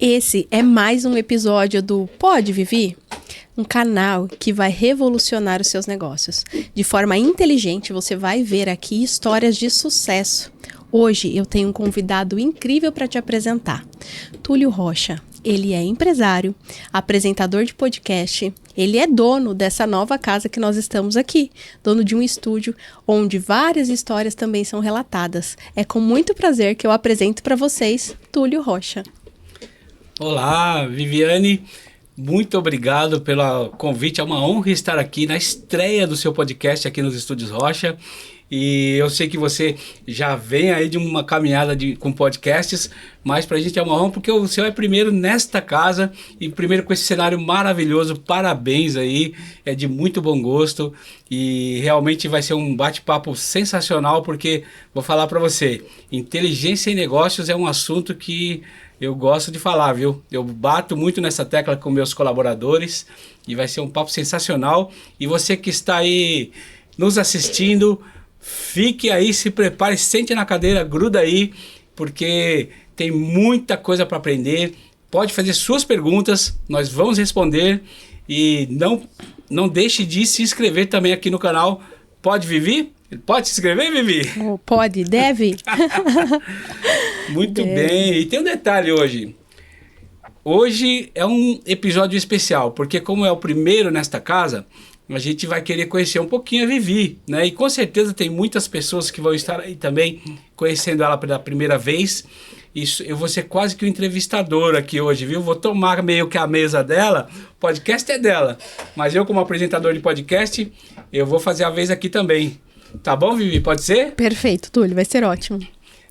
Esse é mais um episódio do Pode Vivi? Um canal que vai revolucionar os seus negócios. De forma inteligente, você vai ver aqui histórias de sucesso. Hoje eu tenho um convidado incrível para te apresentar. Túlio Rocha. Ele é empresário, apresentador de podcast. Ele é dono dessa nova casa que nós estamos aqui. Dono de um estúdio onde várias histórias também são relatadas. É com muito prazer que eu apresento para vocês Túlio Rocha. Olá, Viviane. Muito obrigado pelo convite. É uma honra estar aqui na estreia do seu podcast aqui nos Estúdios Rocha. E eu sei que você já vem aí de uma caminhada com podcasts, mas para a gente é uma honra porque o seu é primeiro nesta casa e primeiro com esse cenário maravilhoso. Parabéns aí, é de muito bom gosto e realmente vai ser um bate-papo sensacional porque, vou falar para você, inteligência em negócios é um assunto que eu gosto de falar, viu? Eu bato muito nessa tecla com meus colaboradores e vai ser um papo sensacional. E você que está aí nos assistindo, fique aí, se prepare, sente na cadeira, gruda aí, porque tem muita coisa para aprender. Pode fazer suas perguntas, nós vamos responder. E não deixe de se inscrever também aqui no canal Pode Vivi? Pode se inscrever, Vivi? Oh, pode, deve. Muito bem. E tem um detalhe hoje. Hoje é um episódio especial, porque como é o primeiro nesta casa, a gente vai querer conhecer um pouquinho a Vivi, né? E com certeza tem muitas pessoas que vão estar aí também conhecendo ela pela primeira vez. Isso, eu vou ser quase que o entrevistador aqui hoje, viu? Vou tomar meio que a mesa dela, o podcast é dela. Mas eu como apresentador de podcast, eu vou fazer a vez aqui também. Tá bom, Vivi? Pode ser? Perfeito, Túlio, vai ser ótimo.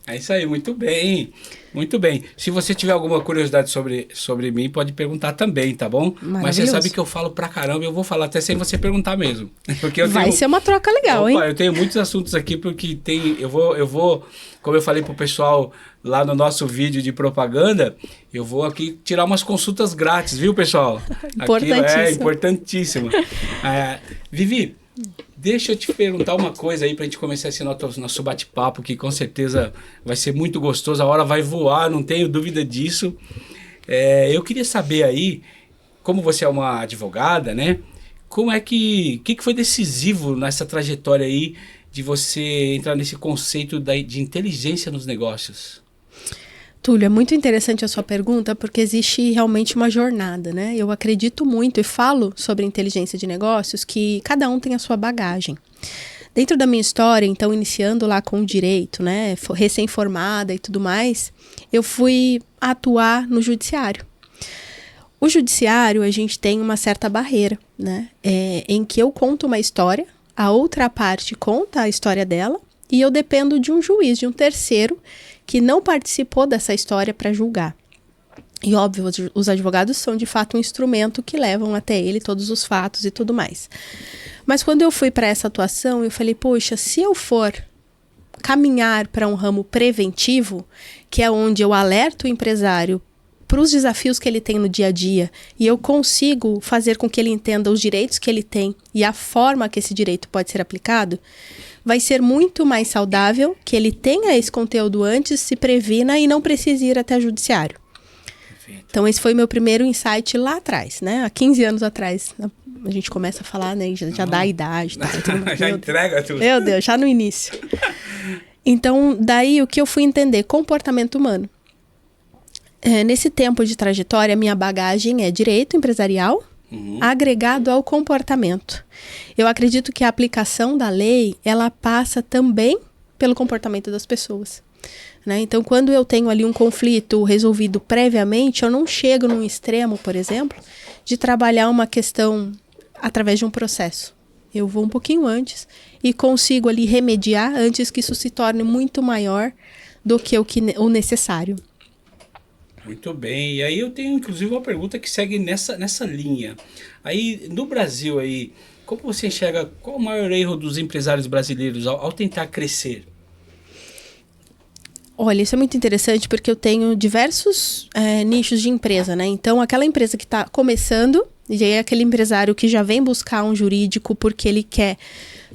É isso aí, muito bem. Muito bem. Se você tiver alguma curiosidade sobre mim, pode perguntar também, tá bom? Mas você sabe que eu falo pra caramba, eu vou falar até sem você perguntar mesmo. Porque vai ser uma troca legal, hein? Eu tenho muitos assuntos aqui, porque eu vou, como eu falei pro pessoal lá no nosso vídeo de propaganda, eu vou aqui tirar umas consultas grátis, viu, pessoal? Importantíssimo. Aqui é importantíssimo. Vivi, deixa eu te perguntar uma coisa aí pra gente começar esse nosso bate-papo, que com certeza vai ser muito gostoso, a hora vai voar, não tenho dúvida disso. Eu queria saber aí, como você é uma advogada, né? Como é que foi decisivo nessa trajetória aí de você entrar nesse conceito de inteligência nos negócios? Túlio, é muito interessante a sua pergunta, porque existe realmente uma jornada, né? Eu acredito muito e falo sobre inteligência de negócios que cada um tem a sua bagagem. Dentro da minha história, então, iniciando lá com o direito, né? Recém-formada e tudo mais, eu fui atuar no judiciário. O judiciário, a gente tem uma certa barreira, né? Em que eu conto uma história, a outra parte conta a história dela, e eu dependo de um juiz, de um terceiro, que não participou dessa história para julgar. E óbvio, os advogados são de fato um instrumento que levam até ele todos os fatos e tudo mais. Mas quando eu fui para essa atuação, eu falei, poxa, se eu for caminhar para um ramo preventivo, que é onde eu alerto o empresário para os desafios que ele tem no dia a dia, e eu consigo fazer com que ele entenda os direitos que ele tem e a forma que esse direito pode ser aplicado, vai ser muito mais saudável que ele tenha esse conteúdo antes, se previna e não precise ir até o judiciário. Perfeito. Então esse foi meu primeiro insight lá atrás, né? Há 15 anos atrás, a gente começa a falar, né? Já dá a idade. Tá? Já entrega tudo. Meu Deus, já no início. Então, daí o que eu fui entender? Comportamento humano. Nesse tempo de trajetória, minha bagagem é direito empresarial, agregado ao comportamento. Eu acredito que a aplicação da lei, ela passa também pelo comportamento das pessoas, né? Então, quando eu tenho ali um conflito resolvido previamente, eu não chego num extremo, por exemplo, de trabalhar uma questão através de um processo. Eu vou um pouquinho antes e consigo ali remediar antes que isso se torne muito maior do que o necessário. Muito bem, e aí eu tenho inclusive uma pergunta que segue nessa linha. Aí no Brasil, aí, como você enxerga qual o maior erro dos empresários brasileiros ao tentar crescer? Olha, isso é muito interessante porque eu tenho diversos nichos de empresa, né? Então aquela empresa que está começando, e aí é aquele empresário que já vem buscar um jurídico porque ele quer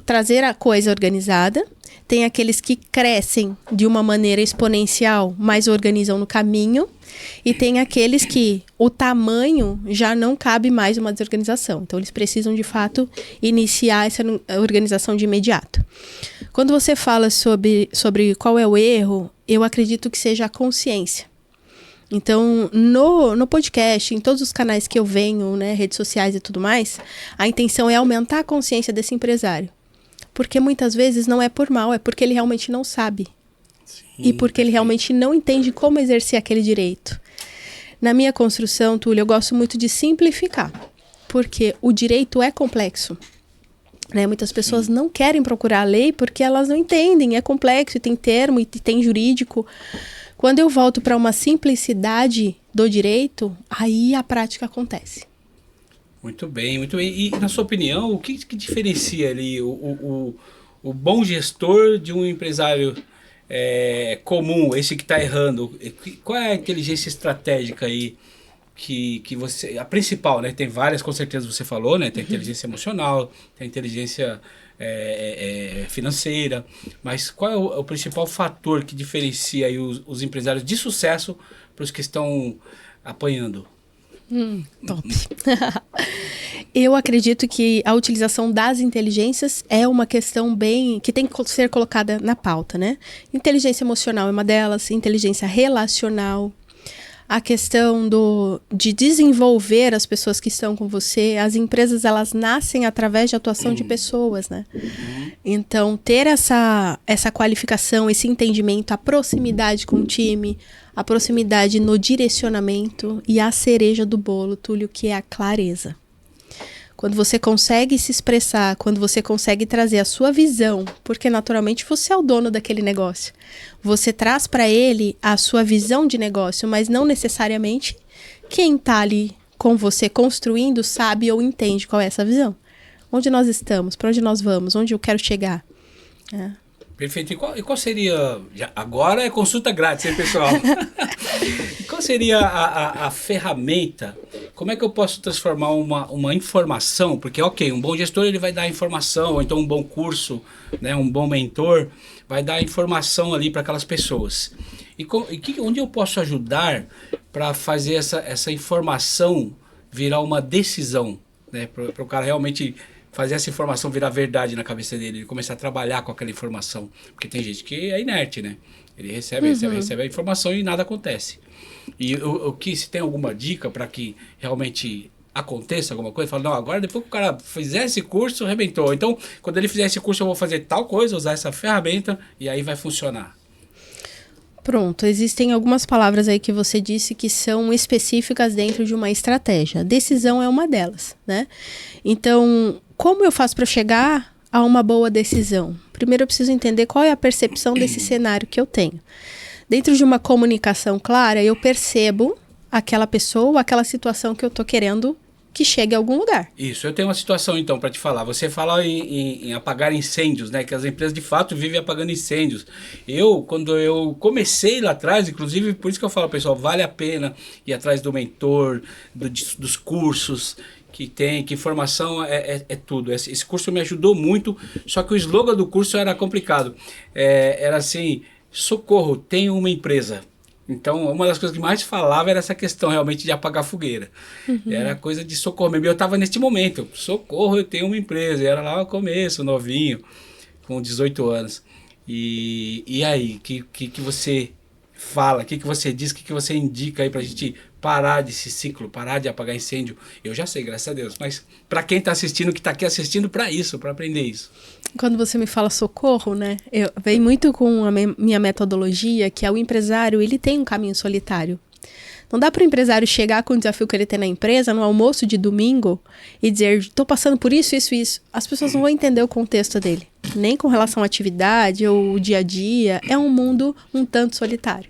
trazer a coisa organizada. tem aqueles que crescem de uma maneira exponencial, mas organizam no caminho, e tem aqueles que o tamanho já não cabe mais uma desorganização. Então, eles precisam, de fato, iniciar essa organização de imediato. Quando você fala sobre qual é o erro, eu acredito que seja a consciência. Então, no podcast, em todos os canais que eu venho, né, redes sociais e tudo mais, a intenção é aumentar a consciência desse empresário. Porque muitas vezes não é por mal, é porque ele realmente não sabe. Sim, e porque ele realmente não entende como exercer aquele direito. Na minha construção, Túlio, eu gosto muito de simplificar. Porque o direito é complexo. Né? Muitas pessoas não querem procurar a lei porque elas não entendem. É complexo, e tem termo, e tem jurídico. Quando eu volto para uma simplicidade do direito, aí a prática acontece. Muito bem, muito bem. E na sua opinião, o que diferencia ali o bom gestor de um empresário comum, esse que está errando? Qual é a inteligência estratégica aí que você... A principal, né? Tem várias, com certeza você falou, né? Tem a inteligência emocional, tem a inteligência financeira, mas qual é o principal fator que diferencia aí os empresários de sucesso para os que estão apanhando? Top. Eu acredito que a utilização das inteligências é uma questão que tem que ser colocada na pauta, né? Inteligência emocional é uma delas, inteligência relacional, a questão de desenvolver as pessoas que estão com você. As empresas, elas nascem através de atuação de pessoas, né? Então, ter essa qualificação, esse entendimento, a proximidade com o time, a proximidade no direcionamento e a cereja do bolo, Túlio, que é a clareza. Quando você consegue se expressar, quando você consegue trazer a sua visão, porque naturalmente você é o dono daquele negócio. Você traz para ele a sua visão de negócio, mas não necessariamente quem está ali com você construindo sabe ou entende qual é essa visão. Onde nós estamos, para onde nós vamos, onde eu quero chegar. Perfeito. E qual seria... Agora é consulta grátis, hein, pessoal? Qual seria a ferramenta? Como é que eu posso transformar uma informação? Porque, ok, um bom gestor ele vai dar informação, ou então um bom curso, né, um bom mentor, vai dar informação ali para aquelas pessoas. Onde eu posso ajudar para fazer essa informação virar uma decisão, né, para o cara realmente... fazer essa informação virar verdade na cabeça dele, ele começar a trabalhar com aquela informação. Porque tem gente que é inerte, né? Ele recebe a informação e nada acontece. E se tem alguma dica para que realmente aconteça alguma coisa, fala, não, agora depois que o cara fizer esse curso, arrebentou. Então, quando ele fizer esse curso, eu vou fazer tal coisa, usar essa ferramenta e aí vai funcionar. Pronto, existem algumas palavras aí que você disse que são específicas dentro de uma estratégia. Decisão é uma delas, né? Então, como eu faço para chegar a uma boa decisão? Primeiro eu preciso entender qual é a percepção desse cenário que eu tenho. Dentro de uma comunicação clara, eu percebo aquela pessoa, aquela situação que eu estou querendo que chegue a algum lugar. Isso, eu tenho uma situação então para te falar. Você fala em apagar incêndios, né? Que as empresas de fato vivem apagando incêndios. Quando eu comecei lá atrás, inclusive por isso que eu falo, pessoal, vale a pena ir atrás do mentor, dos cursos que tem, que informação é tudo. Esse curso me ajudou muito, só que o slogan do curso era complicado. Era assim, socorro, tenho uma empresa. Então, uma das coisas que mais falava era essa questão realmente de apagar fogueira. Era coisa de socorro mesmo. Eu estava neste momento, socorro, eu tenho uma empresa. E era lá no começo, novinho, com 18 anos. E aí, que você fala, o que você diz, o que você indica aí pra gente parar desse ciclo, parar de apagar incêndio? Eu já sei, graças a Deus, mas para quem está assistindo, que está aqui assistindo, para isso, para aprender isso. Quando você me fala socorro, né, vem muito com a minha metodologia, que é o empresário, ele tem um caminho solitário. Não dá para o empresário chegar com o desafio que ele tem na empresa, no almoço de domingo, e dizer, estou passando por isso, isso, isso. As pessoas não vão entender o contexto dele. Nem com relação à atividade ou o dia a dia. É um mundo um tanto solitário.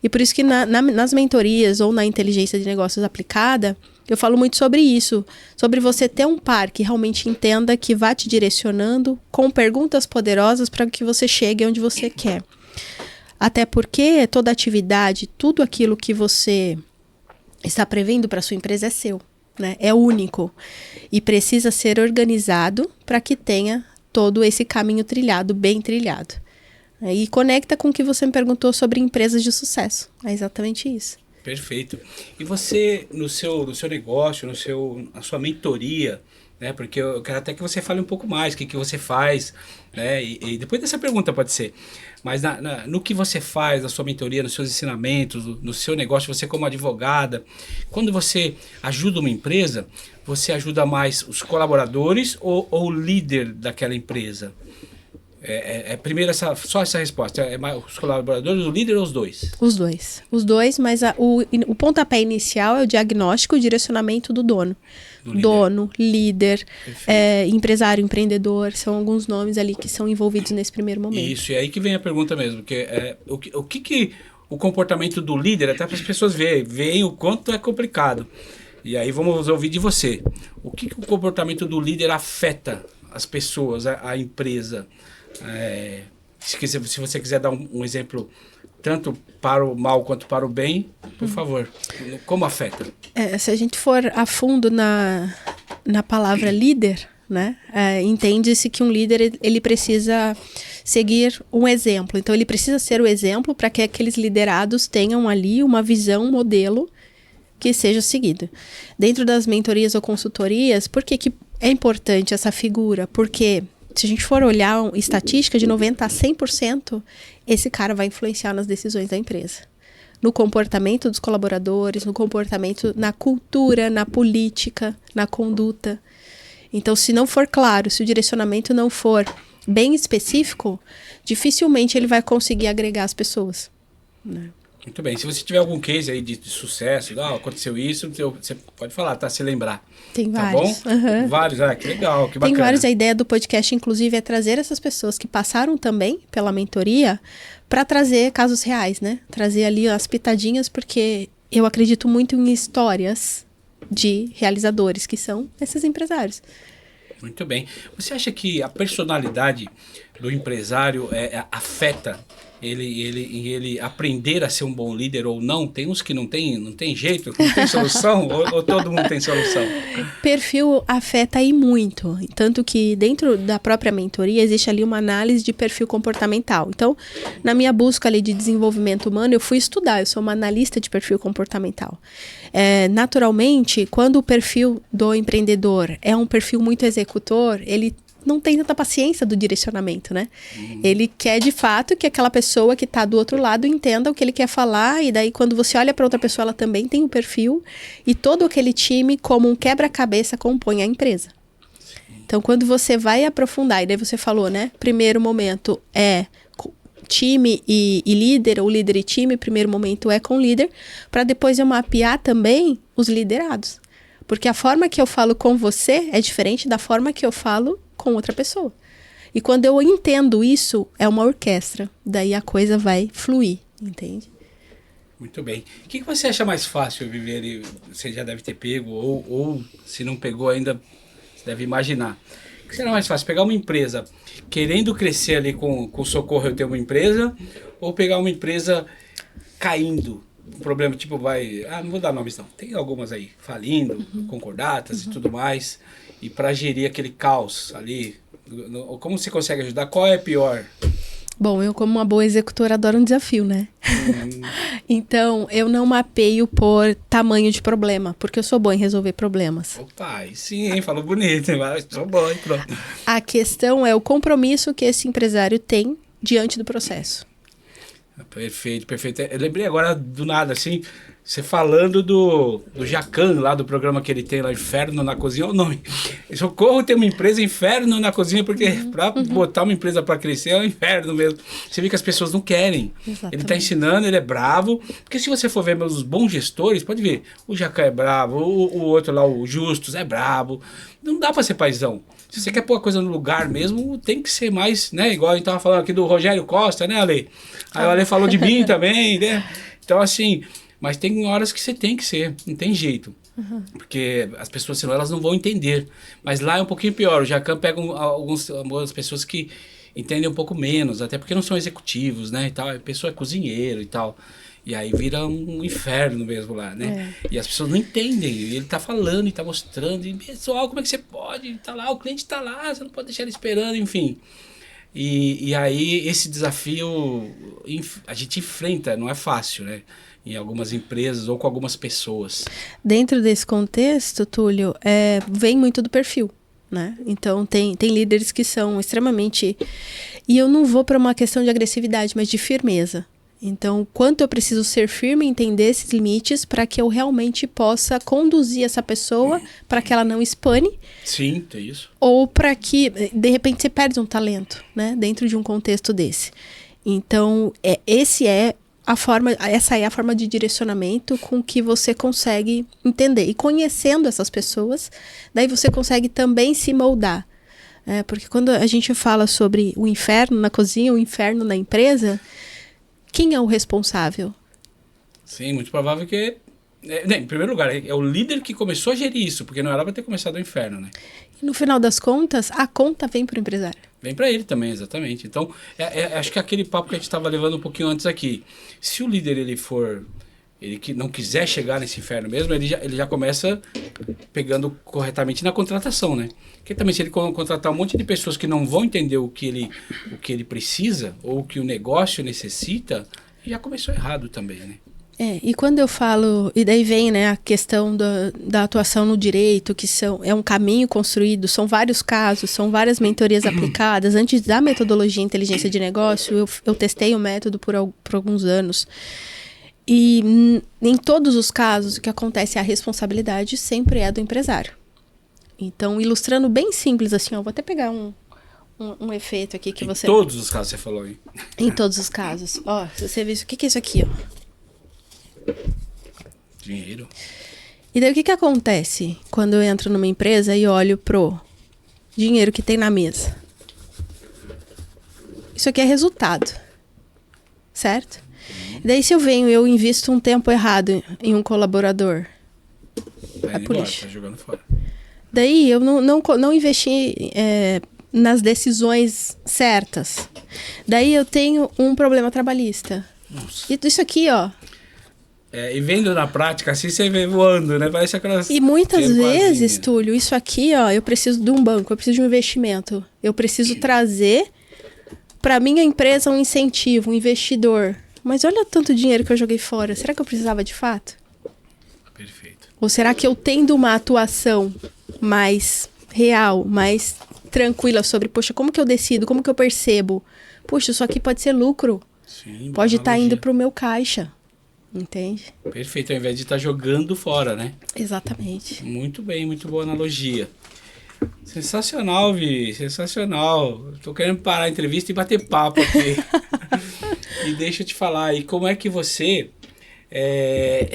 E por isso que nas mentorias ou na inteligência de negócios aplicada, eu falo muito sobre isso. Sobre você ter um par que realmente entenda, que vá te direcionando com perguntas poderosas para que você chegue onde você quer. Até porque toda atividade, tudo aquilo que você está prevendo para sua empresa é seu, né? É único e precisa ser organizado para que tenha todo esse caminho trilhado, bem trilhado. E conecta com o que você me perguntou sobre empresas de sucesso. É exatamente isso. Perfeito. E você, no seu negócio, na sua mentoria, né? Porque eu quero até que você fale um pouco mais, o que você faz, né? E depois dessa pergunta pode ser. Mas no que você faz, na sua mentoria, nos seus ensinamentos, no seu negócio, você como advogada, quando você ajuda uma empresa, você ajuda mais os colaboradores ou o líder daquela empresa? Primeiro só essa resposta. É mais os colaboradores, o líder ou os dois? Os dois. Os dois, mas o pontapé inicial é o diagnóstico e o direcionamento do dono. Dono, líder, empresário, empreendedor, são alguns nomes ali que são envolvidos nesse primeiro momento. Isso, e aí que vem a pergunta mesmo, que o que o comportamento do líder, até para as pessoas veem o quanto é complicado. E aí vamos ouvir de você. O que o comportamento do líder afeta as pessoas, a empresa? Se você quiser dar um exemplo tanto para o mal quanto para o bem, por favor, como afeta? Se a gente for a fundo na palavra líder, né, entende-se que um líder ele precisa seguir um exemplo. Então ele precisa ser o exemplo para que aqueles liderados tenham ali uma visão, um modelo que seja seguido. Dentro das mentorias ou consultorias, por que é importante essa figura? Porque se a gente for olhar estatística de 90% a 100%, esse cara vai influenciar nas decisões da empresa. No comportamento dos colaboradores, no comportamento, na cultura, na política, na conduta. Então, se não for claro, se o direcionamento não for bem específico, dificilmente ele vai conseguir agregar as pessoas, né? Muito bem. Se você tiver algum case aí de sucesso, aconteceu isso, você pode falar, tá? Se lembrar. Tem tá vários. Bom? Uhum. Vários, que legal, que bacana. Tem vários. A ideia do podcast, inclusive, é trazer essas pessoas que passaram também pela mentoria para trazer casos reais, né? Trazer ali as pitadinhas, porque eu acredito muito em histórias de realizadores, que são esses empresários. Muito bem. Você acha que a personalidade do empresário afeta ele aprender a ser um bom líder ou não? Tem uns que não tem jeito, não tem solução, ou todo mundo tem solução? Perfil afeta aí muito, tanto que dentro da própria mentoria existe ali uma análise de perfil comportamental. Então, na minha busca ali de desenvolvimento humano, eu fui estudar, eu sou uma analista de perfil comportamental. Naturalmente, quando o perfil do empreendedor é um perfil muito executor, ele não tem tanta paciência do direcionamento, né? Ele quer, de fato, que aquela pessoa que está do outro lado entenda o que ele quer falar, e daí quando você olha para outra pessoa, ela também tem um perfil, e todo aquele time, como um quebra-cabeça, compõe a empresa. Então, quando você vai aprofundar, e daí você falou, né? Primeiro momento é time e líder, ou líder e time, primeiro momento é com líder, para depois eu mapear também os liderados. Porque a forma que eu falo com você é diferente da forma que eu falo com outra pessoa. E quando eu entendo isso, é uma orquestra. Daí a coisa vai fluir, entende? Muito bem. O que você acha mais fácil, Viviane? Você já deve ter pego, ou se não pegou ainda, você deve imaginar. O que será mais fácil? Pegar uma empresa querendo crescer ali com socorro, eu ter uma empresa, ou pegar uma empresa caindo? Um problema tipo não vou dar nomes não, tem algumas aí, falindo, concordatas e tudo mais, e para gerir aquele caos ali, como você consegue ajudar? Qual é pior? Bom, eu como uma boa executora adoro um desafio, né? Então, eu não mapeio por tamanho de problema, porque eu sou boa em resolver problemas. Opa, sim, falou bonito, mas sou boa, hein, pronto. A questão é o compromisso que esse empresário tem diante do processo. Perfeito, perfeito. Eu lembrei agora do nada, assim, você falando do Jacan, lá do programa que ele tem lá, Inferno na Cozinha, é o nome. Socorro, tem uma empresa, Inferno na Cozinha, porque para botar uma empresa para crescer é um inferno mesmo. Você vê que as pessoas não querem. Exatamente. Ele está ensinando, ele é bravo, porque se você for ver os bons gestores, pode ver, o Jacan é bravo, o outro lá, o Justus, é bravo. Não dá para ser paizão. Se você quer pôr a coisa no lugar mesmo, tem que ser mais, né? Igual a gente tava falando aqui do Rogério Costa, né, Ale? Aí o Ale falou de mim também, né? Então, assim, mas tem horas que você tem que ser, não tem jeito. Porque as pessoas, senão, elas não vão entender. Mas lá é um pouquinho pior. O Jacan pega algumas pessoas que entendem um pouco menos, até porque não são executivos, né? E tal. A pessoa é cozinheiro e tal. E aí vira um inferno mesmo lá, né? E as pessoas não entendem. E ele tá falando e tá mostrando. E, pessoal, como é que você pode? Tá lá, o cliente tá lá, você não pode deixar ele esperando, enfim. E aí esse desafio a gente enfrenta, não é fácil, né? Em algumas empresas ou com algumas pessoas. Dentro desse contexto, Túlio, vem muito do perfil, né? Então, tem líderes que são extremamente... E eu não vou para uma questão de agressividade, mas de firmeza. Então, quanto eu preciso ser firme e entender esses limites para que eu realmente possa conduzir essa pessoa para que ela não espane. Sim, tem isso. Ou para que, de repente, você perde um talento, né? Dentro de um contexto desse. Então, essa é a forma de direcionamento com que você consegue entender. E conhecendo essas pessoas, daí você consegue também se moldar. Porque quando a gente fala sobre o inferno na cozinha, o inferno na empresa, quem é o responsável? Sim, muito provável que... em primeiro lugar, é o líder que começou a gerir isso, porque não era para ter começado o inferno, né? E no final das contas, a conta vem para o empresário. Vem para ele também, exatamente. Então, acho que é aquele papo que a gente estava levando um pouquinho antes aqui. Se o líder ele que não quiser chegar nesse inferno mesmo, ele já começa pegando corretamente na contratação, né? Porque também se ele contratar um monte de pessoas que não vão entender o que ele precisa ou o que o negócio necessita, já começou errado também, né? E quando eu falo, e daí vem, né, a questão da atuação no direito, que é um caminho construído, são vários casos, são várias mentorias aplicadas. Antes da metodologia inteligência de negócio, eu testei o método por alguns anos. E em todos os casos, o que acontece é a responsabilidade sempre é do empresário. Então, ilustrando bem simples assim, vou até pegar um efeito aqui que em você... Em todos os casos você falou, hein? Em todos os casos. Se você vê isso, o que é isso aqui, Dinheiro. E daí o que acontece quando eu entro numa empresa e olho pro dinheiro que tem na mesa? Isso aqui é resultado, certo? E daí se eu invisto um tempo errado em um colaborador, Tá indo embora, tá jogando fora. Daí eu não investi nas decisões certas. Daí eu tenho um problema trabalhista. Nossa. E isso aqui, e vendo na prática, assim você vê voando, né? Parece aquelas... E muitas vezes, Túlio, isso aqui, eu preciso de um banco, eu preciso de um investimento. Eu preciso trazer para minha empresa um incentivo, um investidor. Mas olha tanto dinheiro que eu joguei fora. Será que eu precisava de fato? Perfeito. Ou será que eu tendo uma atuação mais real, mais tranquila sobre, poxa, como que eu decido, como que eu percebo? Poxa, isso aqui pode ser lucro. Sim, pode estar indo para o meu caixa. Entende? Perfeito, ao invés de estar jogando fora, né? Exatamente. Muito bem, muito boa analogia. Sensacional, Vi, sensacional. Tô querendo parar a entrevista e bater papo aqui. E deixa eu te falar, e como é que você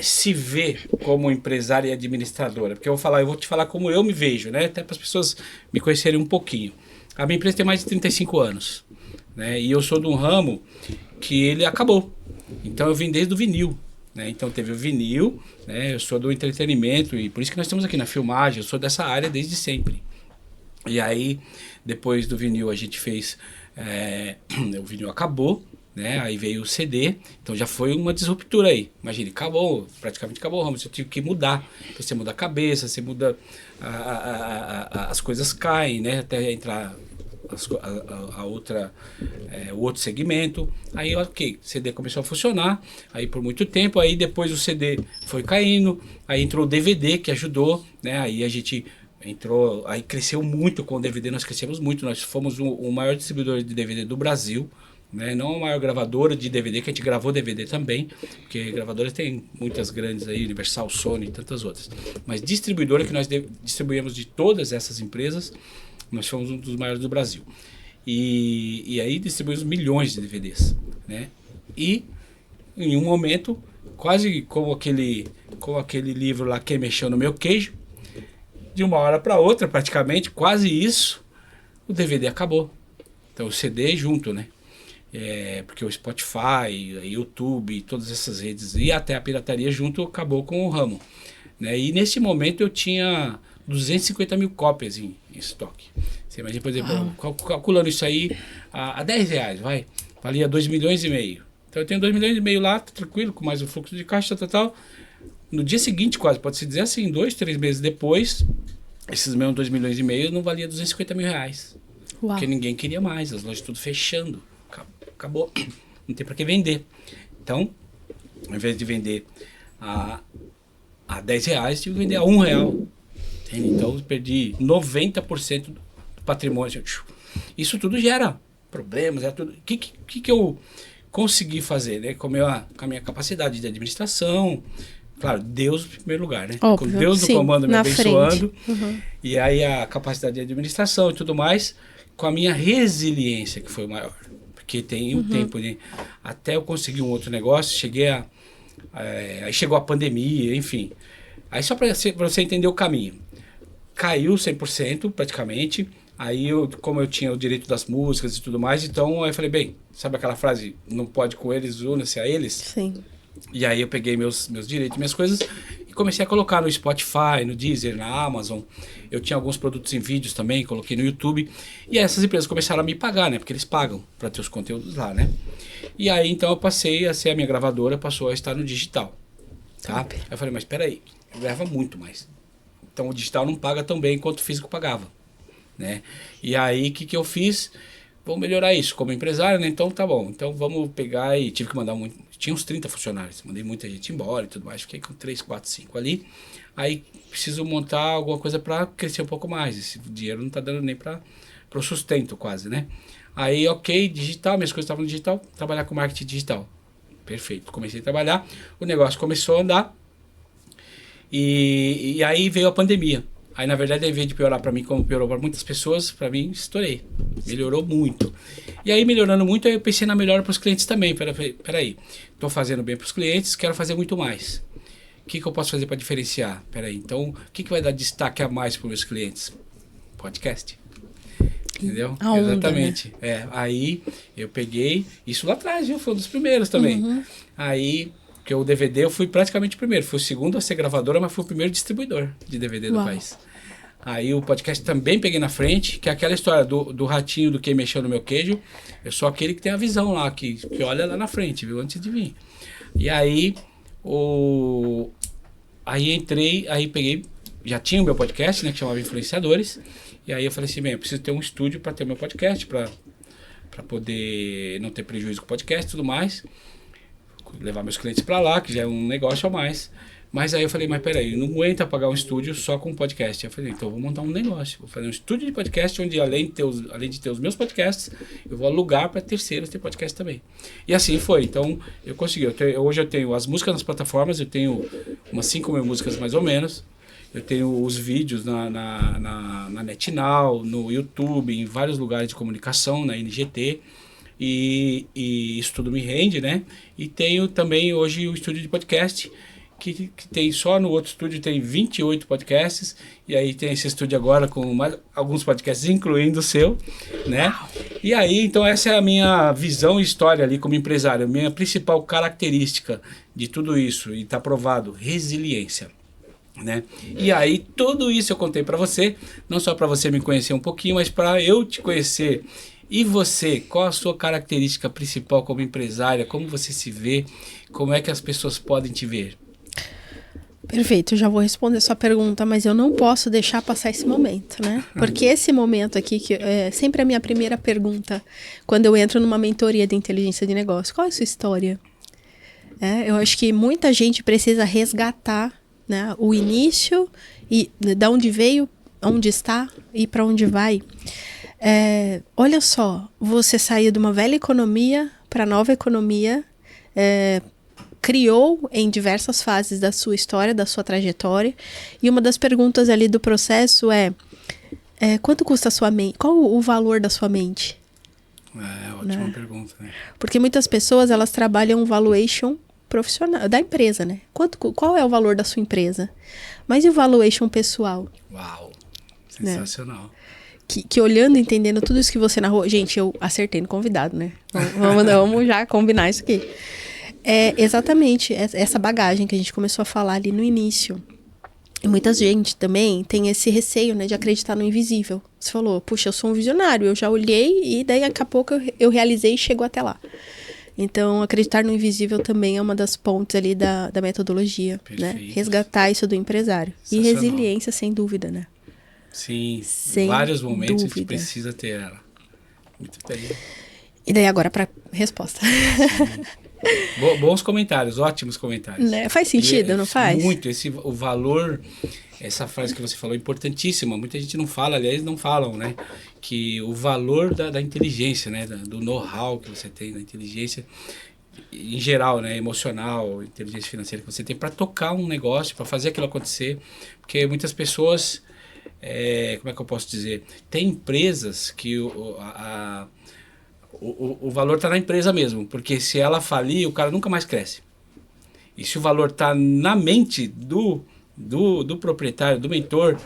se vê como empresária e administradora? Porque eu vou te falar como eu me vejo, né? Até para as pessoas me conhecerem um pouquinho. A minha empresa tem mais de 35 anos, né? E eu sou de um ramo que ele acabou. Então eu vim desde o vinil, né? Então teve o vinil, né? Eu sou do entretenimento e por isso que nós estamos aqui na filmagem. Eu sou dessa área desde sempre. E aí, depois do vinil a gente fez... o vinil acabou, né? Aí veio o CD, então já foi uma disruptura aí. Imagine, praticamente acabou o ramo, você tive que mudar. Então, você muda a cabeça, você muda... as coisas caem, né? Até entrar... o outro segmento. Aí, ok, CD começou a funcionar, aí por muito tempo, aí depois o CD foi caindo, aí entrou o DVD que ajudou, né? Aí a gente entrou, aí cresceu muito com o DVD, nós crescemos muito, nós fomos o maior distribuidor de DVD do Brasil, né? Não a maior gravadora de DVD, que a gente gravou DVD também, porque gravadoras tem muitas grandes aí, Universal, Sony e tantas outras, mas distribuidora que nós distribuímos de todas essas empresas, nós fomos um dos maiores do Brasil. E aí distribuímos milhões de DVDs, né? E em um momento, quase como aquele livro lá, Quem Mexeu no Meu Queijo, de uma hora para outra, praticamente, quase isso, o DVD acabou. Então o CD junto, né? Porque o Spotify, YouTube, todas essas redes e até a pirataria junto acabou com o ramo, né? E nesse momento eu tinha 250 mil cópias em estoque. Você imagina, por exemplo, calculando isso aí a 10 reais, valia 2 milhões e meio. Então eu tenho 2 milhões e meio lá, tá tranquilo, com mais o fluxo de caixa, tal. No dia seguinte, quase, pode-se dizer assim, 2, 3 meses depois, esses mesmos 2 milhões e meio não valia 250 mil reais. Uau. Porque ninguém queria mais, as lojas tudo fechando. Acabou. Não tem para que vender. Então, ao invés de vender a R$10, tive que vender a R$1. Entende? Então, eu perdi 90% do patrimônio. Isso tudo gera problemas. Tudo. O que eu consegui fazer? Né? Com a minha capacidade de administração. Claro, Deus em primeiro lugar, né? Óbvio, Com Deus no comando me abençoando. E aí a capacidade de administração e tudo mais, com a minha resiliência, que foi o maior. Porque tem um tempo, né? Até eu conseguir um outro negócio, aí chegou a pandemia, enfim. Aí só para você entender o caminho. Caiu 100% praticamente. Aí, como eu tinha o direito das músicas e tudo mais, então eu falei, bem, sabe aquela frase, não pode com eles, una-se a eles? Sim. E aí eu peguei meus direitos, minhas coisas e comecei a colocar no Spotify, no Deezer, na Amazon. Eu tinha alguns produtos em vídeos também, coloquei no YouTube. E aí essas empresas começaram a me pagar, né? Porque eles pagam para ter os conteúdos lá, né? E aí então eu passei a ser a minha gravadora, passou a estar no digital, tá? Aí eu falei, mas peraí, eu ganhava muito mais. Então o digital não paga tão bem quanto o físico pagava, né? E aí o que eu fiz? Vou melhorar isso como empresário, né? Então tá bom. Então vamos pegar e tive que mandar muito. Tinha uns 30 funcionários. Mandei muita gente embora e tudo mais. Fiquei com 3, 4, 5 ali. Aí preciso montar alguma coisa para crescer um pouco mais. Esse dinheiro não tá dando nem para o sustento quase, né? Aí, ok, digital. Minhas coisas estavam no digital. Trabalhar com marketing digital. Perfeito. Comecei a trabalhar. O negócio começou a andar. E aí veio a pandemia. Aí, na verdade, ao invés de piorar para mim, como piorou para muitas pessoas, para mim, estourei. Melhorou muito. E aí, melhorando muito, aí eu pensei na melhora para os clientes também. Peraí, estou fazendo bem para os clientes, quero fazer muito mais. O que eu posso fazer para diferenciar? Peraí, então, o que vai dar destaque a mais para os meus clientes? Podcast. Entendeu? A onda, exatamente. Né? Aí, eu peguei, isso lá atrás, viu? Foi um dos primeiros também. Aí... Porque o DVD eu fui praticamente o primeiro. Fui o segundo a ser gravadora, mas fui o primeiro distribuidor de DVD do país. Aí o podcast também peguei na frente, que é aquela história do ratinho do Quem Mexeu no Meu Queijo. Eu sou aquele que tem a visão lá, que olha lá na frente, viu? Antes de vir. E aí, aí entrei, aí peguei, já tinha o meu podcast, né, que chamava Influenciadores. E aí eu falei assim, bem, eu preciso ter um estúdio para ter o meu podcast, para poder não ter prejuízo com o podcast e tudo mais. Levar meus clientes para lá, que já é um negócio a mais. Mas aí eu falei, mas peraí, não aguenta pagar um estúdio só com podcast. Eu falei, então eu vou montar um negócio. Vou fazer um estúdio de podcast, onde além de ter os meus podcasts, eu vou alugar para terceiros ter podcast também. E assim foi. Então eu consegui. Hoje eu tenho as músicas nas plataformas, eu tenho umas 5.000 músicas mais ou menos. Eu tenho os vídeos na NetNow, no YouTube, em vários lugares de comunicação, na NGT. E isso tudo me rende, né? E tenho também hoje o estúdio de podcast, que tem só no outro estúdio tem 28 podcasts, e aí tem esse estúdio agora com mais alguns podcasts, incluindo o seu, né? E aí, então essa é a minha visão e história ali como empresário, minha principal característica de tudo isso, e está provado, resiliência. Né? E aí tudo isso eu contei para você, não só para você me conhecer um pouquinho, mas para eu te conhecer. E você, qual a sua característica principal como empresária? Como você se vê? Como é que as pessoas podem te ver? Perfeito, eu já vou responder sua pergunta, mas eu não posso deixar passar esse momento, né? Porque esse momento aqui, que é sempre a minha primeira pergunta, quando eu entro numa mentoria de inteligência de negócio, qual é a sua história? Eu acho que muita gente precisa resgatar, né, o início e de onde veio, onde está e para onde vai. Olha só, você saiu de uma velha economia para nova economia, criou em diversas fases da sua história, da sua trajetória, e uma das perguntas ali do processo quanto custa a sua mente? Qual o valor da sua mente? Ótima pergunta, né? Porque muitas pessoas, elas trabalham valuation profissional, da empresa, né? Qual é o valor da sua empresa? Mas e o valuation pessoal? Uau, sensacional. Né? Que olhando, entendendo tudo isso que você narrou... Gente, eu acertei no convidado, né? Vamos já combinar isso aqui. Exatamente essa bagagem que a gente começou a falar ali no início. E muita gente também tem esse receio, né, de acreditar no invisível. Você falou, puxa, eu sou um visionário, eu já olhei e daí daqui a pouco eu realizei e chegou até lá. Então, acreditar no invisível também é uma das pontes ali da metodologia, né? Resgatar isso do empresário. E resiliência, sem dúvida, né? Sim, sem vários momentos dúvida. a gente precisa ter ela. Muito bem. E daí agora para resposta. Bons comentários, ótimos comentários. Né? Faz sentido, não faz? Muito. O valor, essa frase que você falou é importantíssima. Muita gente não fala, aliás, não falam, né? Que o valor da inteligência, né? Do know-how que você tem, da inteligência em geral, né? Emocional, inteligência financeira que você tem para tocar um negócio, para fazer aquilo acontecer. Porque muitas pessoas, como é que eu posso dizer? Tem empresas que o valor está na empresa mesmo, porque se ela falir, o cara nunca mais cresce. E se o valor está na mente do proprietário, do mentor,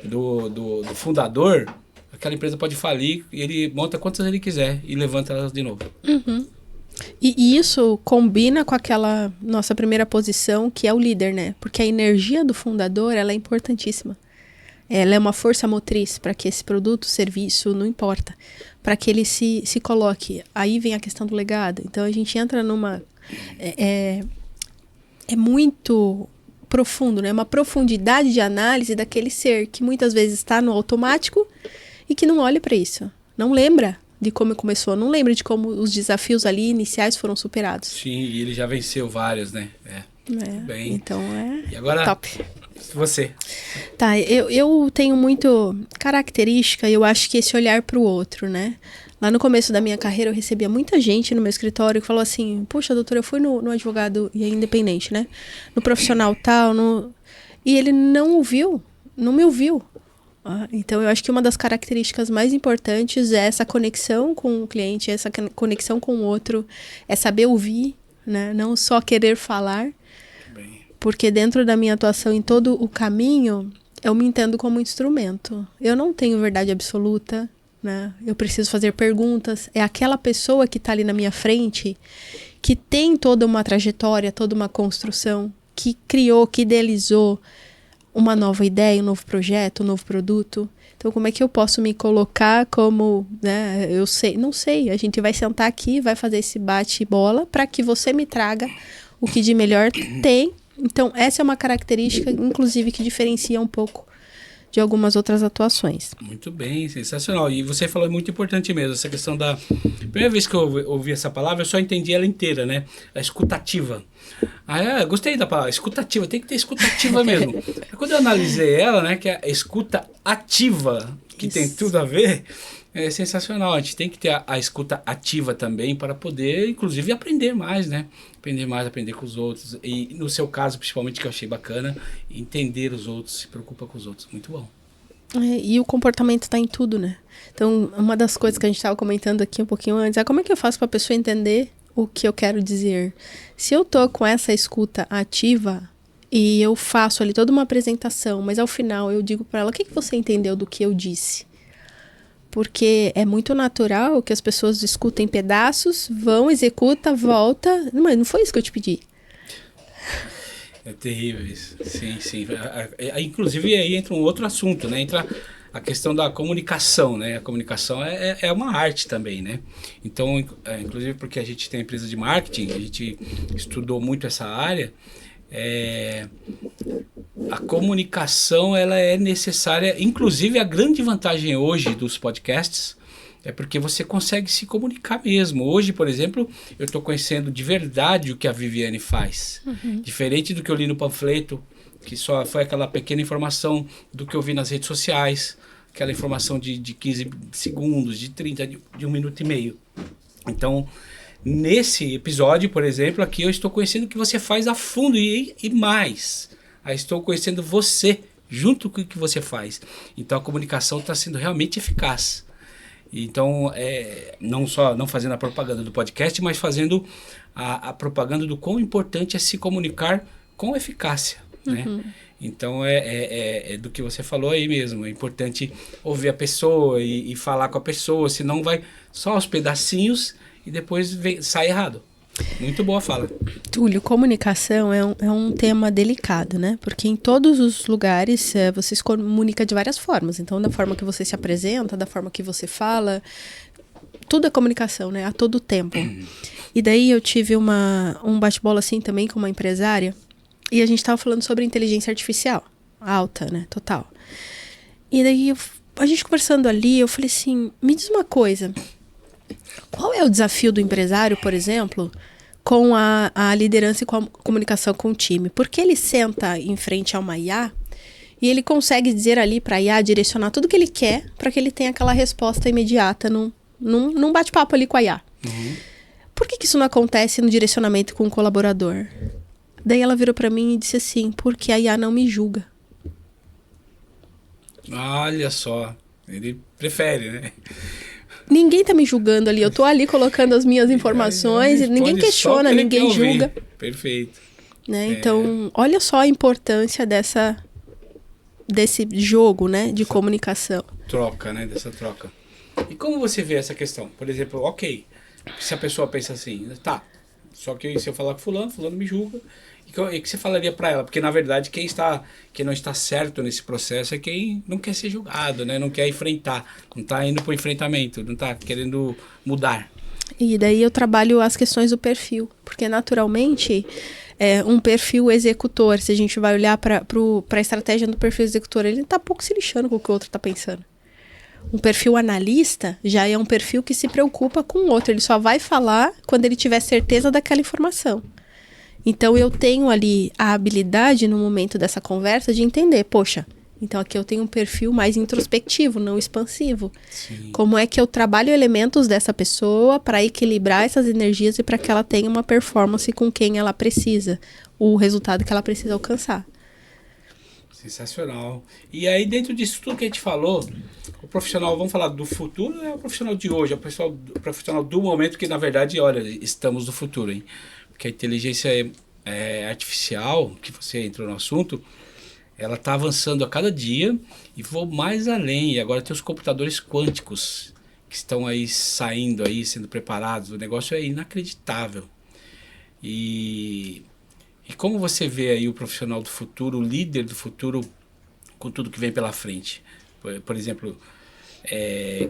do fundador, aquela empresa pode falir e ele monta quantas ele quiser e levanta elas de novo. Uhum. E isso combina com aquela nossa primeira posição, que é o líder, né? Porque a energia do fundador, ela é importantíssima. Ela é uma força motriz para que esse produto, serviço, não importa, para que ele se coloque. Aí vem a questão do legado. Então a gente entra numa... É muito profundo, né? Uma profundidade de análise daquele ser que muitas vezes está no automático e que não olha para isso. Não lembra de como começou, não lembra de como os desafios ali iniciais foram superados. Sim, e ele já venceu vários, né? Bem. Então e agora, top. Você. Tá, eu tenho muito característica, eu acho que esse olhar para o outro, né? Lá no começo da minha carreira eu recebia muita gente no meu escritório que falou assim, puxa, doutora, eu fui no advogado e é independente, né? No profissional tal, e ele não me ouviu. Então eu acho que uma das características mais importantes é essa conexão com o cliente, essa conexão com o outro, é saber ouvir, né? Não só querer falar. Bem. Porque dentro da minha atuação em todo o caminho, eu me entendo como instrumento. Eu não tenho verdade absoluta, né? Eu preciso fazer perguntas. É aquela pessoa que está ali na minha frente, que tem toda uma trajetória, toda uma construção, que criou, que idealizou uma nova ideia, um novo projeto, um novo produto. Então, como é que eu posso me colocar como, né? Eu sei, não sei. A gente vai sentar aqui, vai fazer esse bate-bola para que você me traga o que de melhor tem. Então, essa é uma característica, inclusive, que diferencia um pouco de algumas outras atuações. Muito bem, sensacional. E você falou, é muito importante mesmo, essa questão da... Primeira vez que eu ouvi essa palavra, eu só entendi ela inteira, né? A escutativa. Gostei da palavra, escutativa, tem que ter escutativa mesmo. Quando eu analisei ela, né, que é a escuta ativa, que Isso. Tem tudo a ver, é sensacional. A gente tem que ter a escuta ativa também para poder, inclusive, aprender mais, né? Aprender com os outros. E no seu caso, principalmente, que eu achei bacana, entender os outros, se preocupa com os outros. Muito bom. E o comportamento está em tudo, né? Então, uma das coisas que a gente estava comentando aqui um pouquinho antes é como é que eu faço para a pessoa entender o que eu quero dizer. Se eu tô com essa escuta ativa e eu faço ali toda uma apresentação, mas ao final eu digo para ela, o que você entendeu do que eu disse? Porque é muito natural que as pessoas escutem pedaços, vão, executa, volta. Mas não foi isso que eu te pedi. É terrível isso. Sim, sim. Inclusive aí entra um outro assunto, né? Entra a questão da comunicação, né? A comunicação é uma arte também, né? Então, inclusive porque a gente tem empresa de marketing, a gente estudou muito essa área, a comunicação ela é necessária. Inclusive a grande vantagem hoje dos podcasts é porque você consegue se comunicar mesmo. Hoje, por exemplo, eu estou conhecendo de verdade o que a Viviane faz. Uhum. Diferente do que eu li no panfleto, que só foi aquela pequena informação do que eu vi nas redes sociais, aquela informação de 15 segundos, de 30, de 1 minuto e meio. Então, nesse episódio, por exemplo, aqui eu estou conhecendo o que você faz a fundo e mais. Aí estou conhecendo você junto com o que você faz. Então, a comunicação está sendo realmente eficaz. Então, não fazendo a propaganda do podcast, mas fazendo a propaganda do quão importante é se comunicar com eficácia. Né? Uhum. Então é do que você falou aí mesmo. É importante ouvir a pessoa e falar com a pessoa, senão vai só aos pedacinhos e depois sai errado. Muito boa fala. Túlio, comunicação é um tema delicado, né? Porque em todos os lugares você se comunica de várias formas. Então, da forma que você se apresenta, da forma que você fala, tudo é comunicação, né? A todo tempo. E daí eu tive um bate-bola assim também com uma empresária. E a gente estava falando sobre inteligência artificial. Alta, né? Total. E daí, a gente conversando ali, eu falei assim, me diz uma coisa. Qual é o desafio do empresário, por exemplo, com a liderança e com a comunicação com o time? Porque ele senta em frente a uma IA e ele consegue dizer ali para a IA direcionar tudo que ele quer para que ele tenha aquela resposta imediata num bate-papo ali com a IA. Uhum. Por que isso não acontece no direcionamento com o colaborador? Daí ela virou para mim e disse assim, porque a IA não me julga. Olha só, ele prefere, né? Ninguém tá me julgando ali, eu tô ali colocando as minhas informações, e ninguém questiona, ninguém julga. Perfeito. Né? Então, olha só a importância desse jogo, né, de comunicação. Troca, né, dessa troca. E como você vê essa questão? Por exemplo, ok, se a pessoa pensa assim, tá, só que se eu falar com fulano me julga, e que você falaria para ela? Porque, na verdade, quem não está certo nesse processo é quem não quer ser julgado, né? Não quer enfrentar, não está indo para o enfrentamento, não está querendo mudar. E daí eu trabalho as questões do perfil, porque naturalmente um perfil executor, se a gente vai olhar para a estratégia do perfil executor, ele está pouco se lixando com o que o outro está pensando. Um perfil analista já é um perfil que se preocupa com o outro, ele só vai falar quando ele tiver certeza daquela informação. Então eu tenho ali a habilidade no momento dessa conversa de entender, poxa, então aqui eu tenho um perfil mais introspectivo, não expansivo. Sim. Como é que eu trabalho elementos dessa pessoa para equilibrar essas energias e para que ela tenha uma performance com quem ela precisa, o resultado que ela precisa alcançar. Sensacional. E aí, dentro disso tudo que a gente falou, o profissional, vamos falar do futuro, é o profissional de hoje, é o profissional do momento, que na verdade, olha, estamos no futuro, hein? Porque a inteligência artificial, que você entrou no assunto, ela está avançando a cada dia e vou mais além. E agora tem os computadores quânticos que estão aí saindo, aí, sendo preparados. O negócio é inacreditável. E como você vê aí o profissional do futuro, o líder do futuro, com tudo que vem pela frente? Por exemplo,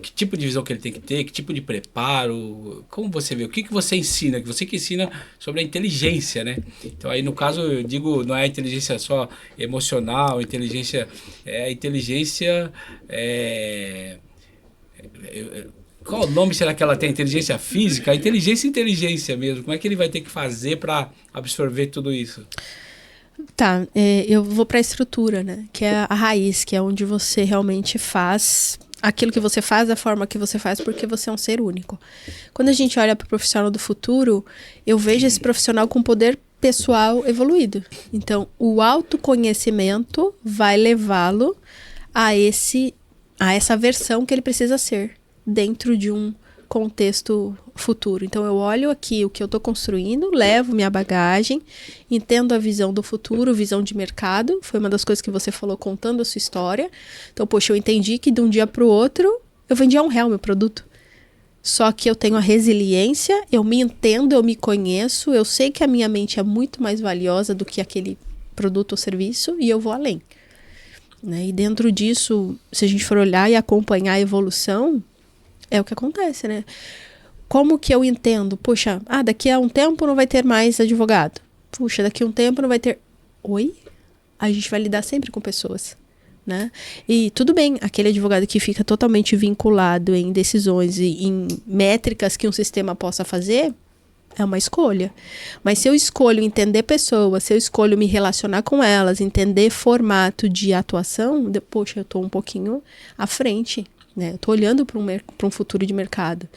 que tipo de visão que ele tem que ter, que tipo de preparo, como você vê, o que você ensina, que você que ensina sobre a inteligência, né? Então aí no caso eu digo, não é a inteligência só emocional, inteligência, é a inteligência, qual nome será que ela tem? Inteligência física? A inteligência mesmo, como é que ele vai ter que fazer para absorver tudo isso? Tá, eu vou para a estrutura, né? Que é a raiz, que é onde você realmente faz aquilo que você faz da forma que você faz, porque você é um ser único. Quando a gente olha para o profissional do futuro, eu vejo esse profissional com poder pessoal evoluído. Então, o autoconhecimento vai levá-lo a essa versão que ele precisa ser dentro de um contexto futuro. Então eu olho aqui o que eu estou construindo, levo minha bagagem, entendo a visão do futuro, visão de mercado, foi uma das coisas que você falou contando a sua história. Então, poxa, eu entendi que de um dia para o outro eu vendi a R$1 meu produto. Só que eu tenho a resiliência, eu me entendo, eu me conheço, eu sei que a minha mente é muito mais valiosa do que aquele produto ou serviço e eu vou além. Né? E dentro disso, se a gente for olhar e acompanhar a evolução, é o que acontece, né? Como que eu entendo? Puxa, daqui a um tempo não vai ter mais advogado. Puxa, daqui a um tempo não vai ter... Oi? A gente vai lidar sempre com pessoas, né? E tudo bem, aquele advogado que fica totalmente vinculado em decisões e em métricas que um sistema possa fazer, é uma escolha. Mas se eu escolho entender pessoas, se eu escolho me relacionar com elas, entender formato de atuação, poxa, eu estou um pouquinho à frente, né? Eu estou olhando para um futuro de mercado.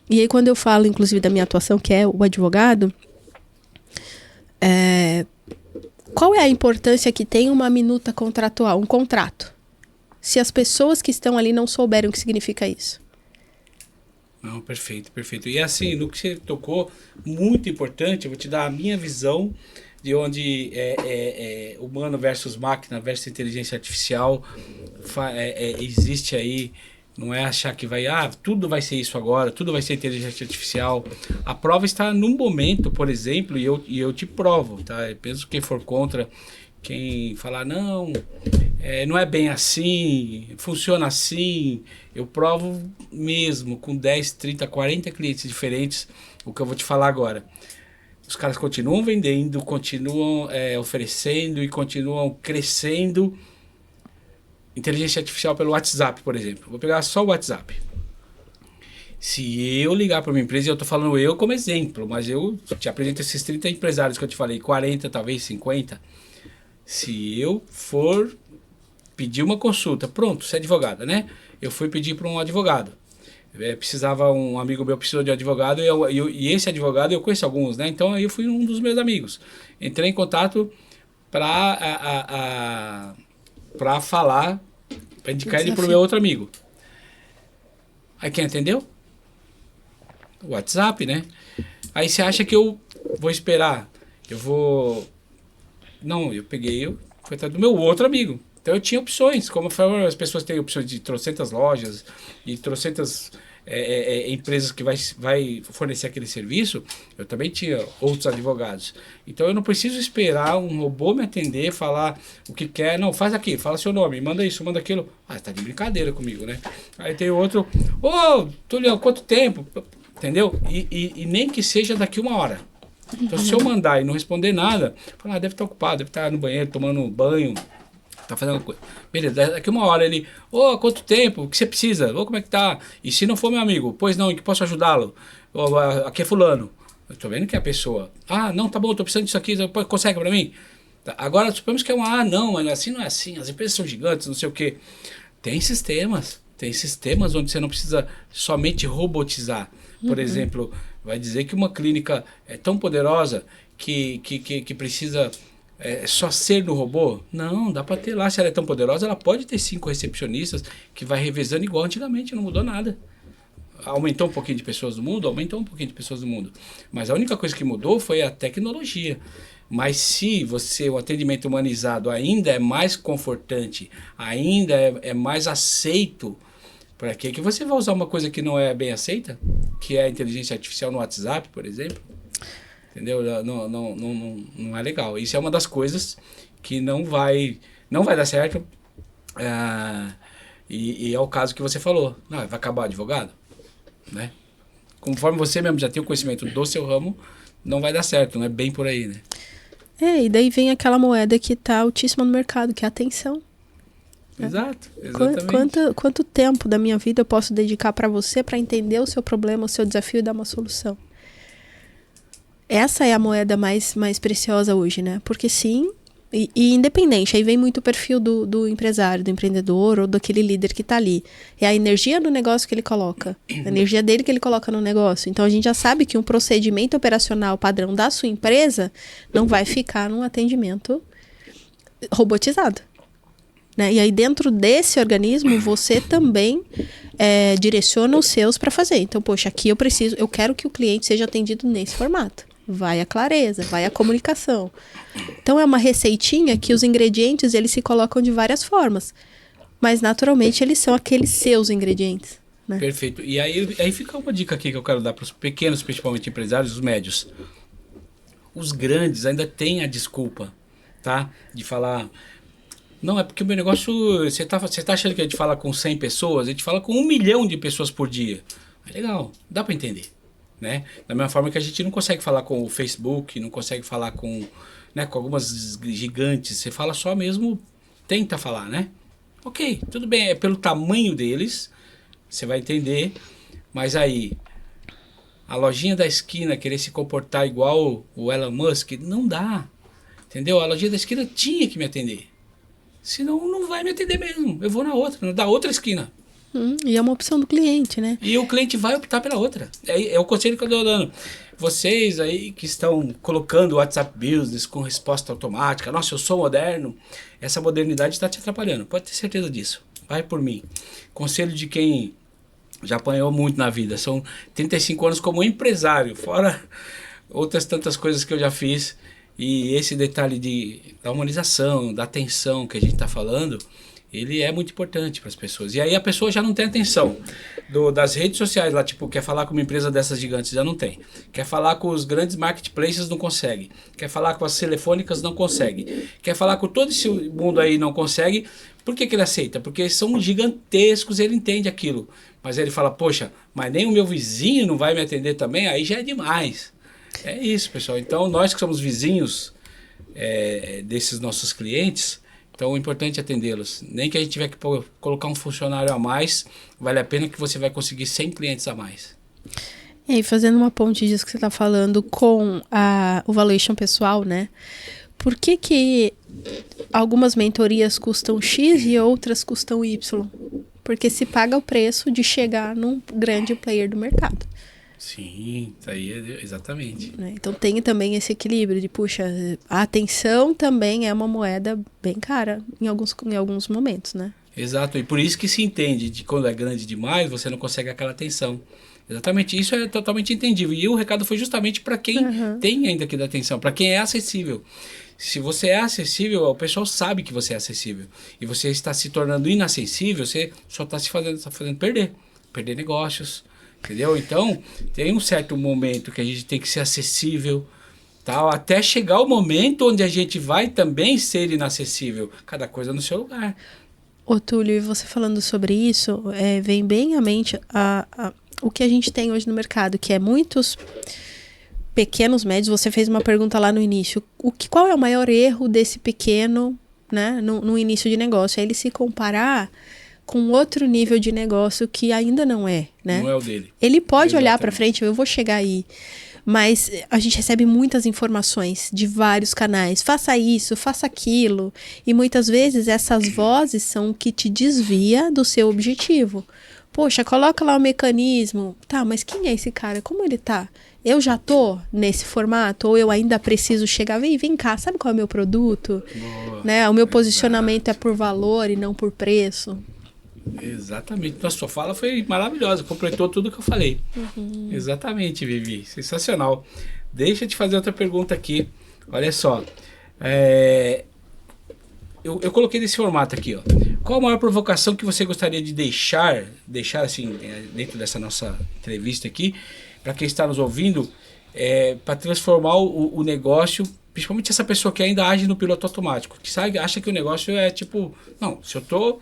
E aí quando eu falo, inclusive, da minha atuação, que é o advogado, qual é a importância que tem uma minuta contratual, um contrato? Se as pessoas que estão ali não souberem o que significa isso. Não, perfeito, perfeito. E assim, no que você tocou, muito importante, eu vou te dar a minha visão de onde humano versus máquina versus inteligência artificial existe aí. Não é achar que tudo vai ser isso agora, tudo vai ser inteligência artificial. A prova está num momento, por exemplo, e eu te provo, tá? Eu penso que quem for contra, quem falar, não é bem assim, funciona assim, eu provo mesmo, com 10, 30, 40 clientes diferentes, o que eu vou te falar agora. Os caras continuam vendendo, continuam oferecendo e continuam crescendo. Inteligência artificial pelo WhatsApp, por exemplo. Vou pegar só o WhatsApp. Se eu ligar para uma empresa, e eu estou falando eu como exemplo, mas eu te apresento esses 30 empresários que eu te falei, 40, talvez 50. Se eu for pedir uma consulta, pronto, você é advogada, né? Eu fui pedir para um advogado. Um amigo meu precisou de um advogado e esse advogado eu conheço alguns, né? Então aí eu fui um dos meus amigos. Entrei em contato para falar, para indicar ele para o meu outro amigo. Aí quem atendeu? O WhatsApp, né? Aí você acha que eu vou esperar? Não, foi atrás do meu outro amigo. Então eu tinha opções, como as pessoas têm opções de trocentas lojas e trocentas empresas que vai fornecer aquele serviço, eu também tinha outros advogados. Então eu não preciso esperar um robô me atender, falar o que quer. Não, faz aqui, fala seu nome, manda isso, manda aquilo. Ah, tá de brincadeira comigo, né? Aí tem outro, Tulio, quanto tempo? Entendeu? E nem que seja daqui 1 hora. Então se eu mandar e não responder nada, falar, deve estar ocupado, deve estar no banheiro, tomando banho, tá fazendo coisa. Beleza, daqui 1 hora ele, quanto tempo? O que você precisa? Como é que tá? E se não for meu amigo? Pois não, em que posso ajudá-lo? Aqui é fulano. Eu tô vendo que é a pessoa. Ah, não, tá bom, tô precisando disso aqui, consegue pra mim? Tá. Agora, supomos que não, mas assim não é assim, as empresas são gigantes, não sei o quê. Tem sistemas onde você não precisa somente robotizar. Por exemplo, vai dizer que uma clínica é tão poderosa que precisa só ser no robô? Não, dá para ter lá. Se ela é tão poderosa, ela pode ter 5 recepcionistas que vai revezando igual antigamente, não mudou nada. Aumentou um pouquinho de pessoas do mundo? Aumentou um pouquinho de pessoas do mundo. Mas a única coisa que mudou foi a tecnologia. Mas se o atendimento humanizado ainda é mais confortante, ainda é mais aceito, para que você vai usar uma coisa que não é bem aceita? Que é a inteligência artificial no WhatsApp, por exemplo? Entendeu? Não é legal. Isso é uma das coisas que não vai dar certo. E é o caso que você falou. Não, vai acabar advogado? Né? Conforme você mesmo já tem o conhecimento do seu ramo, não vai dar certo, não é bem por aí, né? E daí vem aquela moeda que está altíssima no mercado, que é a atenção. Exato, exatamente. Quanto tempo da minha vida eu posso dedicar para você para entender o seu problema, o seu desafio e dar uma solução? Essa é a moeda mais preciosa hoje, né? Porque sim, e independente, aí vem muito o perfil do empresário, do empreendedor ou daquele líder que está ali. É a energia do negócio que ele coloca, a energia dele que ele coloca no negócio. Então a gente já sabe que um procedimento operacional padrão da sua empresa não vai ficar num atendimento robotizado. Né? E aí dentro desse organismo você também direciona os seus para fazer. Então, poxa, aqui eu quero que o cliente seja atendido nesse formato. Vai a clareza, vai a comunicação. Então é uma receitinha que os ingredientes eles se colocam de várias formas. Mas naturalmente eles são aqueles seus ingredientes. Né? Perfeito. E aí fica uma dica aqui que eu quero dar para os pequenos, principalmente empresários, os médios. Os grandes ainda têm a desculpa, tá? De falar... Não, é porque o meu negócio... Você tá achando que a gente fala com 100 pessoas? A gente fala com 1 milhão de pessoas por dia. É legal, dá para entender. Né? Da mesma forma que a gente não consegue falar com o Facebook, não consegue falar com algumas gigantes. Você fala só mesmo, tenta falar, né? Ok, tudo bem, é pelo tamanho deles, você vai entender. Mas aí, a lojinha da esquina querer se comportar igual o Elon Musk, não dá. Entendeu? A lojinha da esquina tinha que me atender. Senão não vai me atender mesmo. Eu vou na outra esquina. E é uma opção do cliente, né? E o cliente vai optar pela outra. É o conselho que eu estou dando. Vocês aí que estão colocando o WhatsApp Business com resposta automática, nossa, eu sou moderno, essa modernidade está te atrapalhando. Pode ter certeza disso. Vai por mim. Conselho de quem já apanhou muito na vida. São 35 anos como empresário, fora outras tantas coisas que eu já fiz. E esse detalhe da humanização, da atenção que a gente está falando, ele é muito importante para as pessoas. E aí a pessoa já não tem atenção das redes sociais lá, tipo, quer falar com uma empresa dessas gigantes, já não tem. Quer falar com os grandes marketplaces, não consegue. Quer falar com as telefônicas, não consegue. Quer falar com todo esse mundo aí, não consegue. Por que ele aceita? Porque são gigantescos, ele entende aquilo. Mas ele fala, poxa, mas nem o meu vizinho não vai me atender também, aí já é demais. É isso, pessoal. Então, nós que somos vizinhos desses nossos clientes, Então, o importante é atendê-los. Nem que a gente tiver que colocar um funcionário a mais, vale a pena que você vai conseguir 100 clientes a mais. E aí, fazendo uma ponte disso que você está falando com o valuation pessoal, né? Por que algumas mentorias custam X e outras custam Y? Porque se paga o preço de chegar num grande player do mercado. Sim, aí exatamente. Então tem também esse equilíbrio de, puxa, a atenção também é uma moeda bem cara em alguns momentos, né? Exato, e por isso que se entende de quando é grande demais, você não consegue aquela atenção. Exatamente, isso é totalmente entendível. E o recado foi justamente para quem tem ainda que dar atenção, para quem é acessível. Se você é acessível, o pessoal sabe que você é acessível. E você está se tornando inacessível, você só está fazendo perder negócios. Entendeu? Então, tem um certo momento que a gente tem que ser acessível, tal, até chegar o momento onde a gente vai também ser inacessível. Cada coisa no seu lugar. Ô Túlio, e você falando sobre isso, vem bem à mente o que a gente tem hoje no mercado, que é muitos pequenos médios. Você fez uma pergunta lá no início. Qual é o maior erro desse pequeno, né, no início de negócio? É ele se comparar com outro nível de negócio que ainda não é, né? Não é o dele. Ele pode olhar para frente, eu vou chegar aí. Mas a gente recebe muitas informações de vários canais. Faça isso, faça aquilo. E muitas vezes essas vozes são o que te desvia do seu objetivo. Poxa, coloca lá o mecanismo. Tá, mas quem é esse cara? Como ele tá? Eu já tô nesse formato? Ou eu ainda preciso chegar? Vem cá, sabe qual é o meu produto? Né? O meu posicionamento é por valor e não por preço. Exatamente. Nossa, sua fala foi maravilhosa, completou tudo que eu falei. Exatamente, Vivi. Sensacional. Deixa eu te fazer outra pergunta aqui. Olha só. Eu coloquei nesse formato aqui, ó. Qual a maior provocação que você gostaria de deixar assim, dentro dessa nossa entrevista aqui, para quem está nos ouvindo, para transformar o negócio, principalmente essa pessoa que ainda age no piloto automático, que acha que o negócio é tipo, não, se eu tô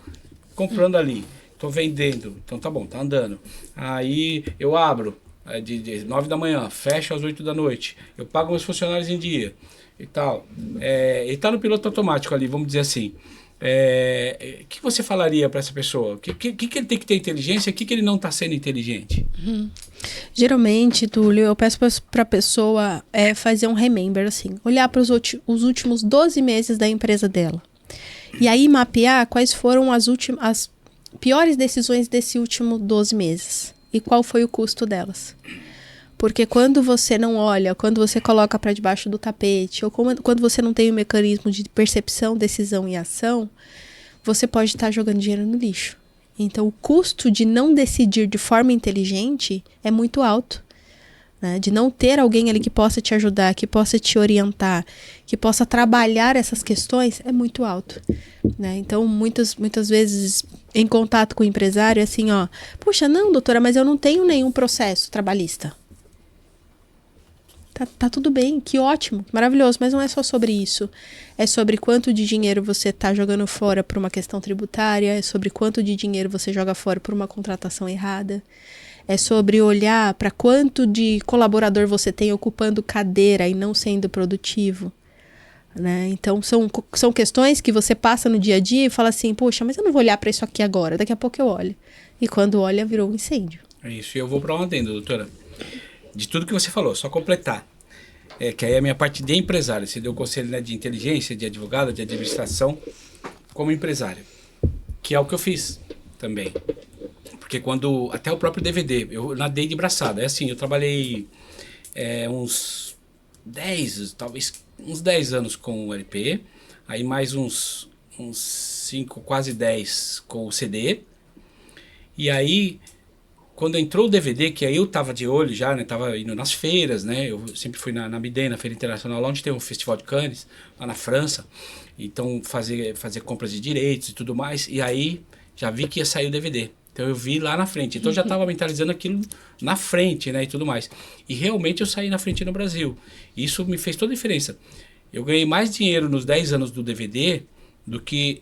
comprando ali, tô vendendo, então tá bom, tá andando. Aí eu abro de 9 da manhã, fecho às 8 da noite, eu pago meus funcionários em dia e tal. Ele tá no piloto automático ali, vamos dizer assim. O que você falaria para essa pessoa? O que ele tem que ter inteligência? O que ele não está sendo inteligente? Geralmente, Túlio, eu peço para a pessoa fazer um remember, assim, olhar para os últimos 12 meses da empresa dela. E aí mapear quais foram as piores decisões desse último 12 meses. E qual foi o custo delas. Porque quando você não olha, quando você coloca para debaixo do tapete, ou quando você não tem um mecanismo de percepção, decisão e ação, você pode estar jogando dinheiro no lixo. Então, o custo de não decidir de forma inteligente é muito alto. Né? De não ter alguém ali que possa te ajudar, que possa te orientar, que possa trabalhar essas questões, é muito alto. Né? Então, muitas vezes, em contato com o empresário, é assim, ó, puxa, não, doutora, mas eu não tenho nenhum processo trabalhista. Tá tudo bem, que ótimo, maravilhoso, mas não é só sobre isso. É sobre quanto de dinheiro você está jogando fora por uma questão tributária, é sobre quanto de dinheiro você joga fora por uma contratação errada, é sobre olhar para quanto de colaborador você tem ocupando cadeira e não sendo produtivo. Né? Então, são questões que você passa no dia a dia e fala assim, poxa, mas eu não vou olhar para isso aqui agora, daqui a pouco eu olho. E quando olha, virou um incêndio. É isso, e eu vou para uma adenda, doutora. De tudo que você falou, só completar. Que aí é a minha parte de empresário. Você deu conselho, né, de inteligência, de advogado, de administração, como empresário. Que é o que eu fiz também. Porque até o próprio DVD, eu nadei de braçada. É assim, eu trabalhei uns 10 anos com o LP, aí mais uns 5, quase 10 com o CD. E aí, quando entrou o DVD, que aí eu tava de olho já, né? Tava indo nas feiras, né? Eu sempre fui na Midem, na Feira Internacional, lá onde tem o Festival de Cannes, lá na França. Então, fazer compras de direitos e tudo mais. E aí, já vi que ia sair o DVD. Então, eu vi lá na frente. Então, eu já tava mentalizando aquilo na frente, né? E tudo mais. E realmente, eu saí na frente no Brasil. Isso me fez toda a diferença. Eu ganhei mais dinheiro nos 10 anos do DVD do que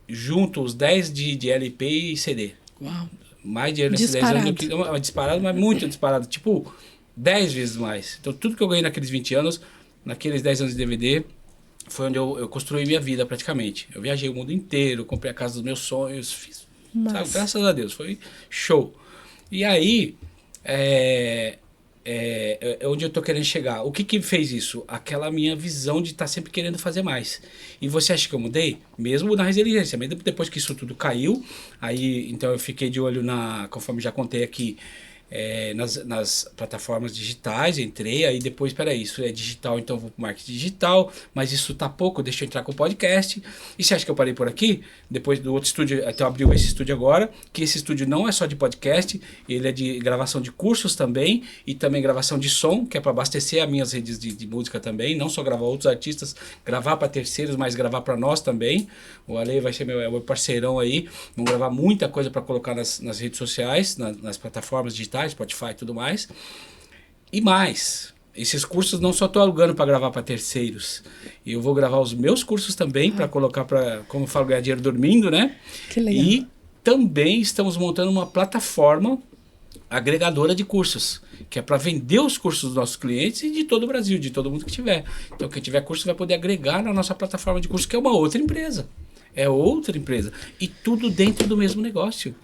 junto os 10 de LP e CD. Uau! Mais dinheiro nesses 10 anos do que... Disparado, mas muito disparado. Tipo, 10 vezes mais. Então, tudo que eu ganhei naqueles 20 anos, naqueles 10 anos de DVD, foi onde eu construí minha vida praticamente. Eu viajei o mundo inteiro, comprei a casa dos meus sonhos, fiz, sabe, graças a Deus, foi show. E aí, é onde eu tô querendo chegar. O que que fez isso? Aquela minha visão de estar sempre querendo fazer mais. E você acha que eu mudei? Mesmo na resiliência, mesmo depois que isso tudo caiu, aí então eu fiquei de olho conforme já contei aqui, nas plataformas digitais, entrei, aí depois, peraí, isso é digital, então eu vou para o marketing digital, mas isso tá pouco, deixa eu entrar com o podcast. E você acha que eu parei por aqui? Depois do outro estúdio, então abriu esse estúdio agora, que esse estúdio não é só de podcast, ele é de gravação de cursos também, e também gravação de som, que é para abastecer as minhas redes de música também, não só gravar outros artistas, gravar para terceiros, mas gravar para nós também. O Ale vai ser meu parceirão aí, vamos gravar muita coisa para colocar nas redes sociais, nas plataformas digitais, Spotify e tudo mais. E mais, esses cursos não só estou alugando para gravar para terceiros. Eu vou gravar os meus cursos também para colocar para, como eu falo, ganhar dinheiro dormindo, né? Que legal. E também estamos montando uma plataforma agregadora de cursos, que é para vender os cursos dos nossos clientes e de todo o Brasil, de todo mundo que tiver. Então, quem tiver curso vai poder agregar na nossa plataforma de cursos, que é uma outra empresa. É outra empresa. E tudo dentro do mesmo negócio.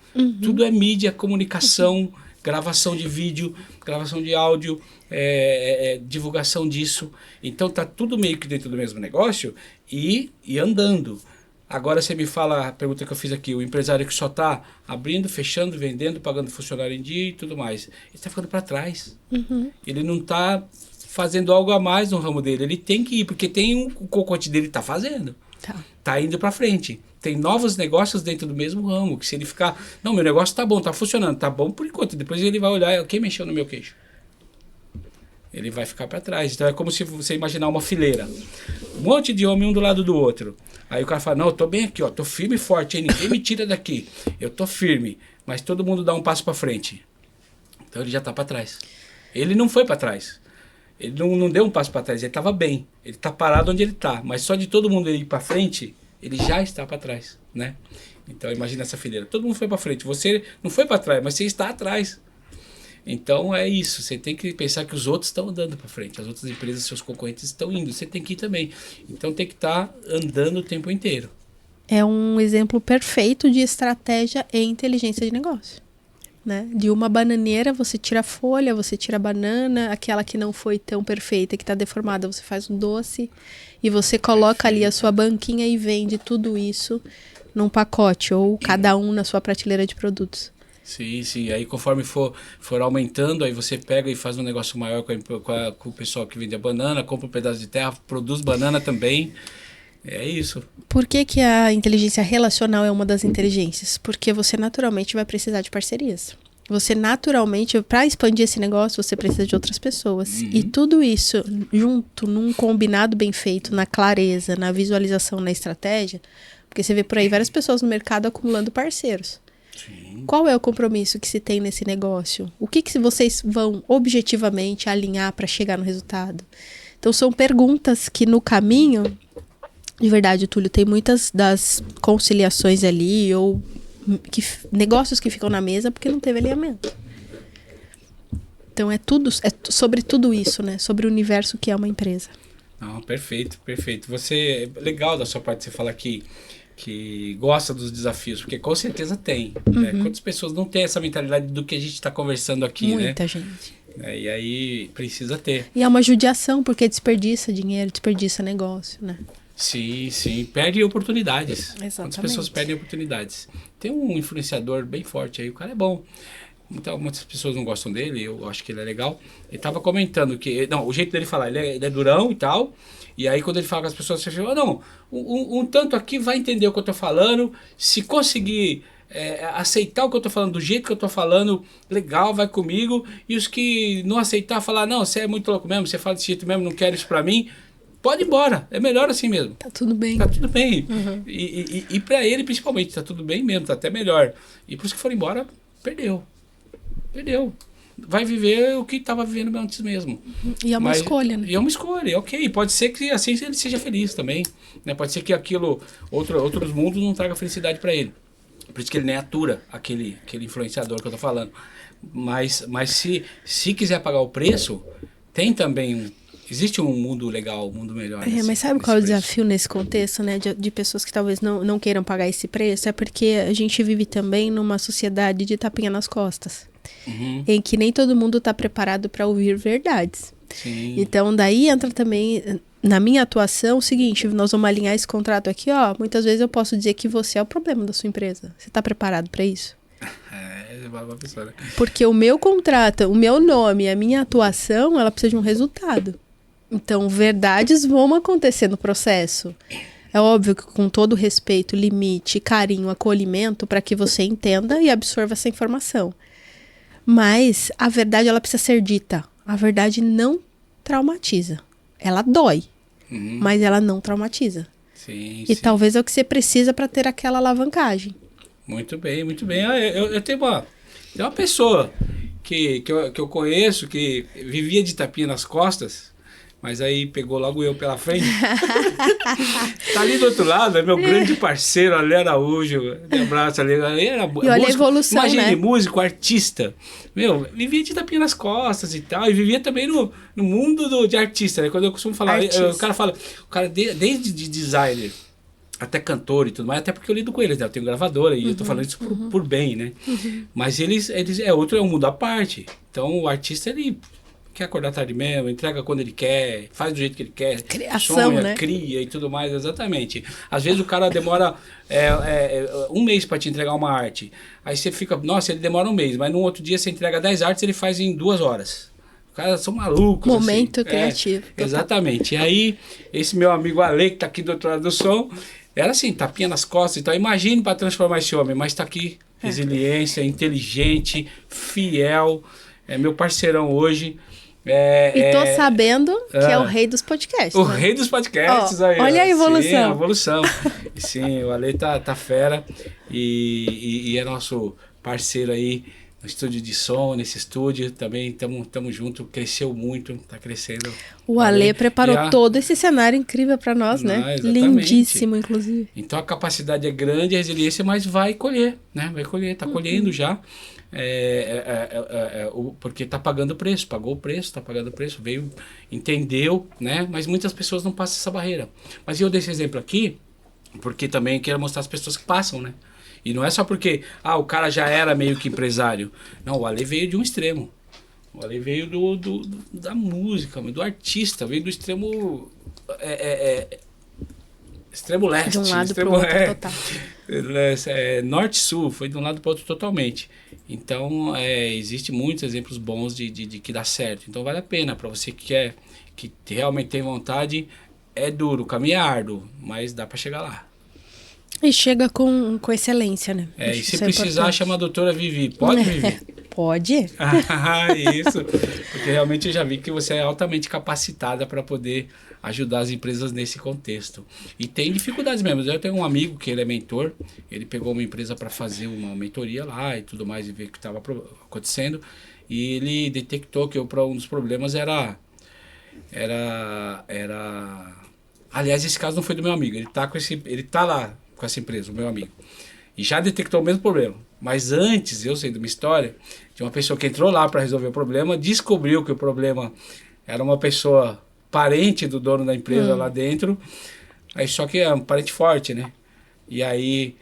Tudo é mídia, comunicação, gravação de vídeo, gravação de áudio, divulgação disso. Então tá tudo meio que dentro do mesmo negócio e andando. Agora você me fala, a pergunta que eu fiz aqui, o empresário que só está abrindo, fechando, vendendo, pagando funcionário em dia e tudo mais, ele está ficando para trás. Ele não está fazendo algo a mais no ramo dele. Ele tem que ir, porque tem o concorrente dele está fazendo. Tá indo para frente. Tem novos negócios dentro do mesmo ramo, que se ele ficar, não, meu negócio tá bom, tá funcionando, tá bom por enquanto, depois ele vai olhar, quem mexeu no meu queixo? Ele vai ficar para trás. Então é como se você imaginar uma fileira. Um monte de homem um do lado do outro. Aí o cara fala, não, eu tô bem aqui, ó, tô firme e forte, hein? Ninguém me tira daqui. Eu tô firme, mas todo mundo dá um passo para frente. Então ele já tá para trás. Ele não foi para trás. Ele não deu um passo para trás, ele estava bem. Ele está parado onde ele está, mas só de todo mundo ir para frente, ele já está para trás, né? Então imagina essa fileira. Todo mundo foi para frente, você não foi para trás, mas você está atrás. Então é isso, você tem que pensar que os outros estão andando para frente, as outras empresas, seus concorrentes estão indo, você tem que ir também. Então tem que estar andando o tempo inteiro. É um exemplo perfeito de estratégia e inteligência de negócio. Né? De uma bananeira, você tira a folha, você tira a banana, aquela que não foi tão perfeita, que está deformada, você faz um doce e você coloca ali a sua banquinha e vende tudo isso num pacote, ou cada um na sua prateleira de produtos. Sim, sim. Aí conforme for aumentando, aí você pega e faz um negócio maior com o pessoal que vende a banana, compra um pedaço de terra, produz banana também. É isso. Por que que a inteligência relacional é uma das inteligências? Porque você naturalmente vai precisar de parcerias. Você naturalmente, para expandir esse negócio, você precisa de outras pessoas. E tudo isso junto num combinado bem feito, na clareza, na visualização, na estratégia, porque você vê por aí várias pessoas no mercado acumulando parceiros. Sim. Qual é o compromisso que se tem nesse negócio? O que vocês vão objetivamente alinhar para chegar no resultado? Então são perguntas que no caminho, de verdade, Túlio, tem muitas das conciliações ali, ou negócios que ficam na mesa porque não teve alinhamento. Então é sobre tudo isso, né? Sobre o universo que é uma empresa. Não, perfeito, perfeito. Você, legal da sua parte você falar que gosta dos desafios, porque com certeza tem. Né? Quantas pessoas não têm essa mentalidade do que a gente está conversando aqui, Muita né? gente. E aí precisa ter. E é uma judiação, porque desperdiça dinheiro, desperdiça negócio, né? Sim, sim. Perde oportunidades. Exatamente. Quantas pessoas perdem oportunidades? Tem um influenciador bem forte aí, o cara é bom. Então, muitas pessoas não gostam dele, eu acho que ele é legal. Ele tava comentando que... Não, o jeito dele falar, ele é durão e tal. E aí, quando ele fala com as pessoas, você fala, não, um tanto aqui vai entender o que eu tô falando. Se conseguir aceitar o que eu tô falando do jeito que eu tô falando, legal, vai comigo. E os que não aceitar, falar, não, você é muito louco mesmo, você fala desse jeito mesmo, não quero isso pra mim. Pode ir embora, é melhor assim mesmo. Tá tudo bem. Tá tudo bem. E pra ele, principalmente, tá tudo bem mesmo, tá até melhor. E pros que foram embora, perdeu. Vai viver o que estava vivendo antes mesmo. E é uma escolha, né? E é uma escolha, ok. Pode ser que assim ele seja feliz também. Né? Pode ser que aquilo, outros mundos não traga felicidade para ele. Por isso que ele nem atura aquele influenciador que eu tô falando. Mas se quiser pagar o preço, tem também Existe um mundo legal, um mundo melhor. Mas sabe qual é o desafio nesse contexto, né? De pessoas que talvez não queiram pagar esse preço? É porque a gente vive também numa sociedade de tapinha nas costas. Em que nem todo mundo está preparado para ouvir verdades. Sim. Então, daí entra também, na minha atuação, o seguinte, nós vamos alinhar esse contrato aqui, ó. Muitas vezes eu posso dizer que você é o problema da sua empresa. Você está preparado para isso? Uma pessoa, né? Porque o meu contrato, o meu nome, a minha atuação, ela precisa de um resultado. Então, verdades vão acontecer no processo. É óbvio que com todo respeito, limite, carinho, acolhimento, para que você entenda e absorva essa informação. Mas a verdade, ela precisa ser dita. A verdade não traumatiza. Ela dói, mas ela não traumatiza. Sim, e talvez é o que você precisa para ter aquela alavancagem. Muito bem, muito bem. Eu tenho uma pessoa que eu conheço, que vivia de tapinha nas costas, mas aí pegou logo eu pela frente. Tá ali do outro lado, é meu grande parceiro, Ale Araújo. Um abraço, Ale. Era e olha a evolução, imagine, né? músico, artista. Vivia de tapinha nas costas e tal. E vivia também no mundo de artista, né? Quando eu costumo falar, o cara desde de designer até cantor e tudo mais, até porque eu lido com eles, né? Eu tenho gravadora e eu tô falando isso por bem, né? Mas eles é um mundo à parte. Então o artista, ele quer acordar tarde mesmo, entrega quando ele quer, faz do jeito que ele quer, criação, sonha, né? Cria e tudo mais, exatamente. Às vezes o cara demora um mês para te entregar uma arte. Aí você fica, nossa, ele demora um mês, mas no outro dia você entrega 10 artes, ele faz em 2 horas. Os caras são malucos. Momento assim. criativo. Exatamente. E aí, esse meu amigo Ale, que tá aqui do outro lado do som, era assim, tapinha nas costas. Então, imagine para transformar esse homem, mas tá aqui, resiliência, inteligente, fiel, é meu parceirão hoje. E tô sabendo que é o rei dos podcasts. O rei dos podcasts. Aí, olha a evolução. Sim, a evolução. Sim, o Ale tá fera e é nosso parceiro aí no estúdio de som, nesse estúdio. Também tamo junto, cresceu muito, tá crescendo. O Ale preparou todo esse cenário incrível para nós, né? Lindíssimo, inclusive. Então a capacidade é grande, a resiliência, mas vai colher, né? Vai colher, tá colhendo já. Porque tá pagando preço, pagou o preço, tá pagando o preço, veio, entendeu, né? Mas muitas pessoas não passam essa barreira. Mas eu dei esse exemplo aqui, porque também quero mostrar as pessoas que passam, né? E não é só porque, o cara já era meio que empresário. Não, o Ale veio de um extremo. O Ale veio da música, do artista, veio do extremo... extremo leste. De um lado extremo, pro outro, total. Norte-sul, foi de um lado para o outro totalmente. Então, existem muitos exemplos bons de que dá certo. Então, vale a pena para você que realmente tem vontade. É duro, o caminho é árduo, mas dá para chegar lá. E chega com excelência, né? E se precisar, chama a doutora Vivi. Pode, Vivi? Pode. Isso. Porque realmente eu já vi que você é altamente capacitada para poder ajudar as empresas nesse contexto. E tem dificuldades mesmo. Eu tenho um amigo que ele é mentor, ele pegou uma empresa para fazer uma mentoria lá e tudo mais, e ver o que estava acontecendo. E ele detectou que um dos problemas era... Aliás, esse caso não foi do meu amigo. Ele tá lá com essa empresa, o meu amigo. E já detectou o mesmo problema. Mas antes, eu sei de uma história de uma pessoa que entrou lá para resolver o problema, descobriu que o problema era uma pessoa parente do dono da empresa lá dentro. Aí só que é um parente forte, né? E aí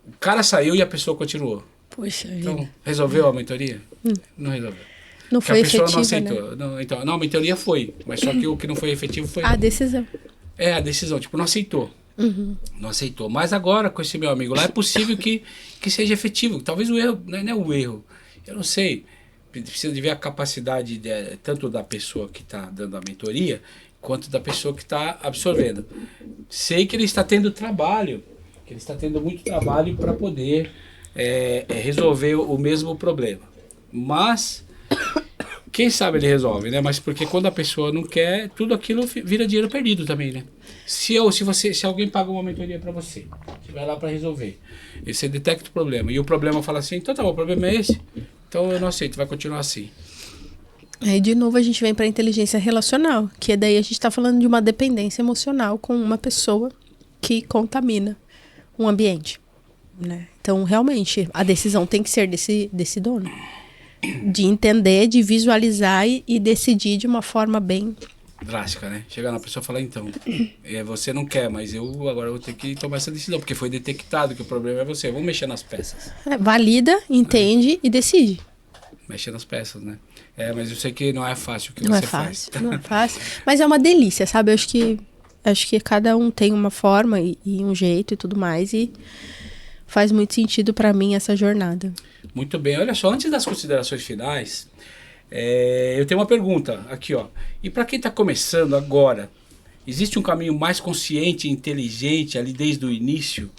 o cara saiu e a pessoa continuou. Poxa então, vida. Resolveu a mentoria? Não resolveu. Não porque foi a pessoa efetiva, não aceitou. né? Não, então, a mentoria foi, mas só que o que não foi efetivo foi... A decisão. A decisão, tipo, não aceitou. Não aceitou. Mas agora, com esse meu amigo lá, é possível que seja efetivo. Talvez o erro, não é o erro. Eu não sei. Precisa de ver a capacidade tanto da pessoa que está dando a mentoria, quanto da pessoa que está absorvendo. Sei que ele está tendo trabalho, que ele está tendo muito trabalho para poder resolver o mesmo problema. Mas... quem sabe ele resolve, né? Mas porque quando a pessoa não quer, tudo aquilo vira dinheiro perdido também, né? Se alguém paga uma mentoria para você, você vai lá para resolver, e você detecta o problema, e o problema fala assim, então tá bom, o problema é esse, então eu não aceito, vai continuar assim. Aí de novo a gente vem para a inteligência relacional, que daí a gente está falando de uma dependência emocional com uma pessoa que contamina um ambiente, né? Então realmente a decisão tem que ser desse dono. de entender, de visualizar e decidir de uma forma bem drástica, né? Chegar na pessoa e falar, então, você não quer, mas eu agora vou ter que tomar essa decisão, porque foi detectado que o problema é você. Vamos mexer nas peças. valida, entende e decide. Mexer nas peças, né? Mas eu sei que não é fácil o que Não você é fácil, faz. não é fácil. Mas é uma delícia, sabe? Acho que cada um tem uma forma e um jeito e tudo mais, e faz muito sentido para mim essa jornada. Muito bem. Olha só, antes das considerações finais, eu tenho uma pergunta aqui, ó. E para quem está começando agora, existe um caminho mais consciente e inteligente ali desde o início?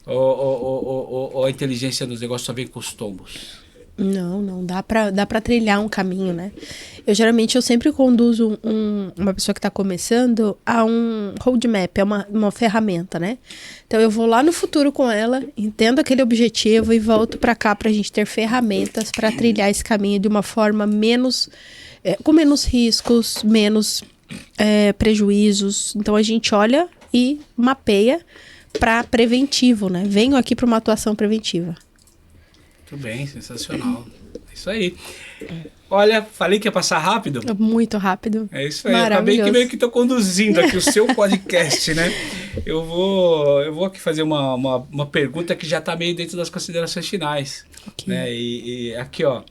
Ou a inteligência dos negócios só vem com os tombos? Não, dá pra trilhar um caminho, né? Eu sempre conduzo uma pessoa que tá começando a um roadmap, é uma ferramenta, né? Então eu vou lá no futuro com ela, entendo aquele objetivo e volto pra cá pra gente ter ferramentas pra trilhar esse caminho de uma forma com menos riscos, menos prejuízos. Então a gente olha e mapeia pra preventivo, né? Venho aqui pra uma atuação preventiva. Muito bem, sensacional. É isso aí. Olha, falei que ia passar rápido. Muito rápido. É isso aí. Acabei que meio que estou conduzindo aqui o seu podcast, né? Eu vou aqui fazer uma pergunta que já está meio dentro das considerações finais. Okay. Né? E aqui, ó.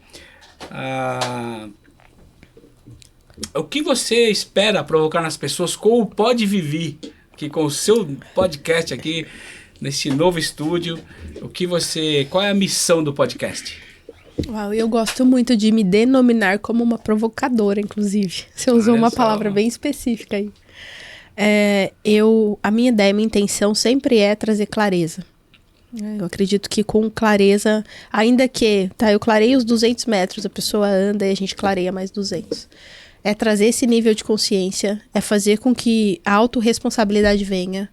O que você espera provocar nas pessoas com o Pode Viver, que com o seu podcast aqui, nesse novo estúdio, qual é a missão do podcast? Uau, eu gosto muito de me denominar como uma provocadora, inclusive. Você usou uma palavra bem específica aí. A minha ideia, minha intenção sempre é trazer clareza. Eu acredito que com clareza, ainda que, eu clarei os 200 metros, a pessoa anda e a gente clareia mais 200. É trazer esse nível de consciência, é fazer com que a autorresponsabilidade venha,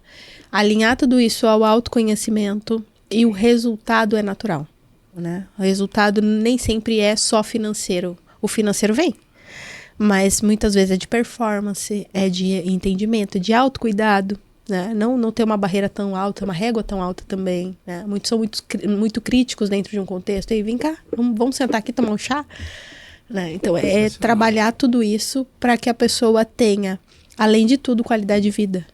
alinhar tudo isso ao autoconhecimento, e o resultado é natural, né? O resultado nem sempre é só financeiro. O financeiro vem, mas muitas vezes é de performance, é de entendimento, de autocuidado, né? Não ter uma barreira tão alta, uma régua tão alta também, né? Muitos são muito críticos dentro de um contexto. E vem cá, vamos sentar aqui e tomar um chá? Né? Então, trabalhar tudo isso para que a pessoa tenha, além de tudo, qualidade de vida.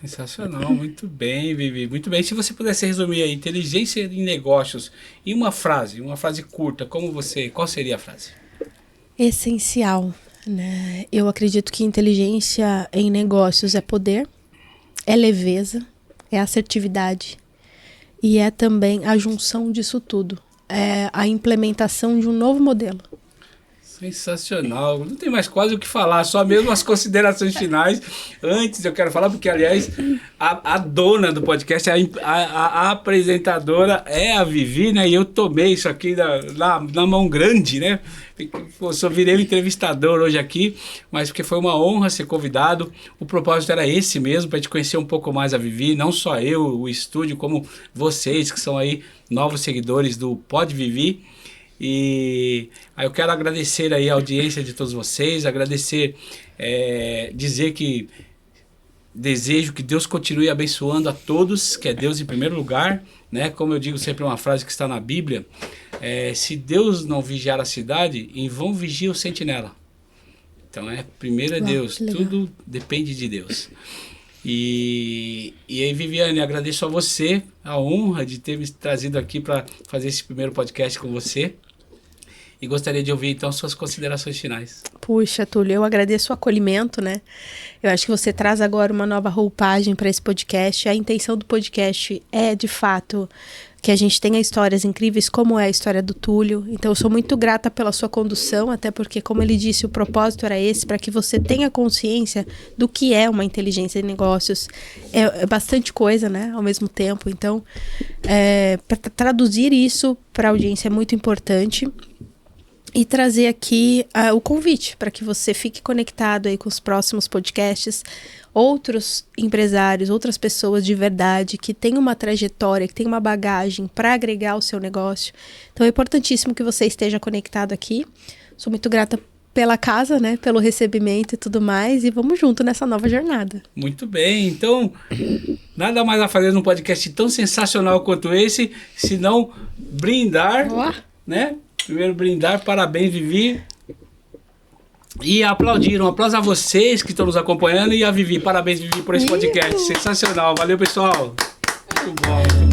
Sensacional, muito bem, Vivi, muito bem. Se você pudesse resumir a inteligência em negócios em uma frase curta, qual seria a frase? Essencial, né? Eu acredito que inteligência em negócios é poder, é leveza, é assertividade e é também a junção disso tudo, é a implementação de um novo modelo. Sensacional, não tem mais quase o que falar, só mesmo as considerações finais. Antes eu quero falar, porque aliás a dona do podcast, a apresentadora é a Vivi, né? E eu tomei isso aqui na mão grande, né? Eu só virei o entrevistador hoje aqui, mas porque foi uma honra ser convidado. O propósito era esse mesmo, para a gente conhecer um pouco mais a Vivi, não só eu, o estúdio, como vocês que são aí novos seguidores do Pode Viver. E aí eu quero agradecer aí a audiência de todos vocês, dizer que desejo que Deus continue abençoando a todos, que é Deus em primeiro lugar, né? Como eu digo sempre, uma frase que está na Bíblia, se Deus não vigiar a cidade, em vão vigia o sentinela. Então primeiro é Deus, tudo depende de Deus. E aí, Viviane, agradeço a você a honra de ter me trazido aqui para fazer esse primeiro podcast com você. E gostaria de ouvir, então, suas considerações finais. Puxa, Túlio, eu agradeço o acolhimento, né? Eu acho que você traz agora uma nova roupagem para esse podcast. A intenção do podcast é, de fato, que a gente tenha histórias incríveis, como é a história do Túlio. Então, eu sou muito grata pela sua condução, até porque, como ele disse, o propósito era esse, para que você tenha consciência do que é uma inteligência de negócios. É bastante coisa, né? Ao mesmo tempo. Então, para traduzir isso para a audiência é muito importante. E trazer aqui o convite para que você fique conectado aí com os próximos podcasts, outros empresários, outras pessoas de verdade que têm uma trajetória, que têm uma bagagem para agregar ao seu negócio. Então é importantíssimo que você esteja conectado aqui. Sou muito grata pela casa, né, pelo recebimento e tudo mais, e vamos junto nessa nova jornada. Muito bem, então nada mais a fazer num podcast tão sensacional quanto esse, se não brindar, né? Primeiro brindar, parabéns, Vivi. E aplaudiram. Um aplauso a vocês que estão nos acompanhando e a Vivi. Parabéns, Vivi, por esse podcast. Sensacional. Valeu, pessoal. Muito bom.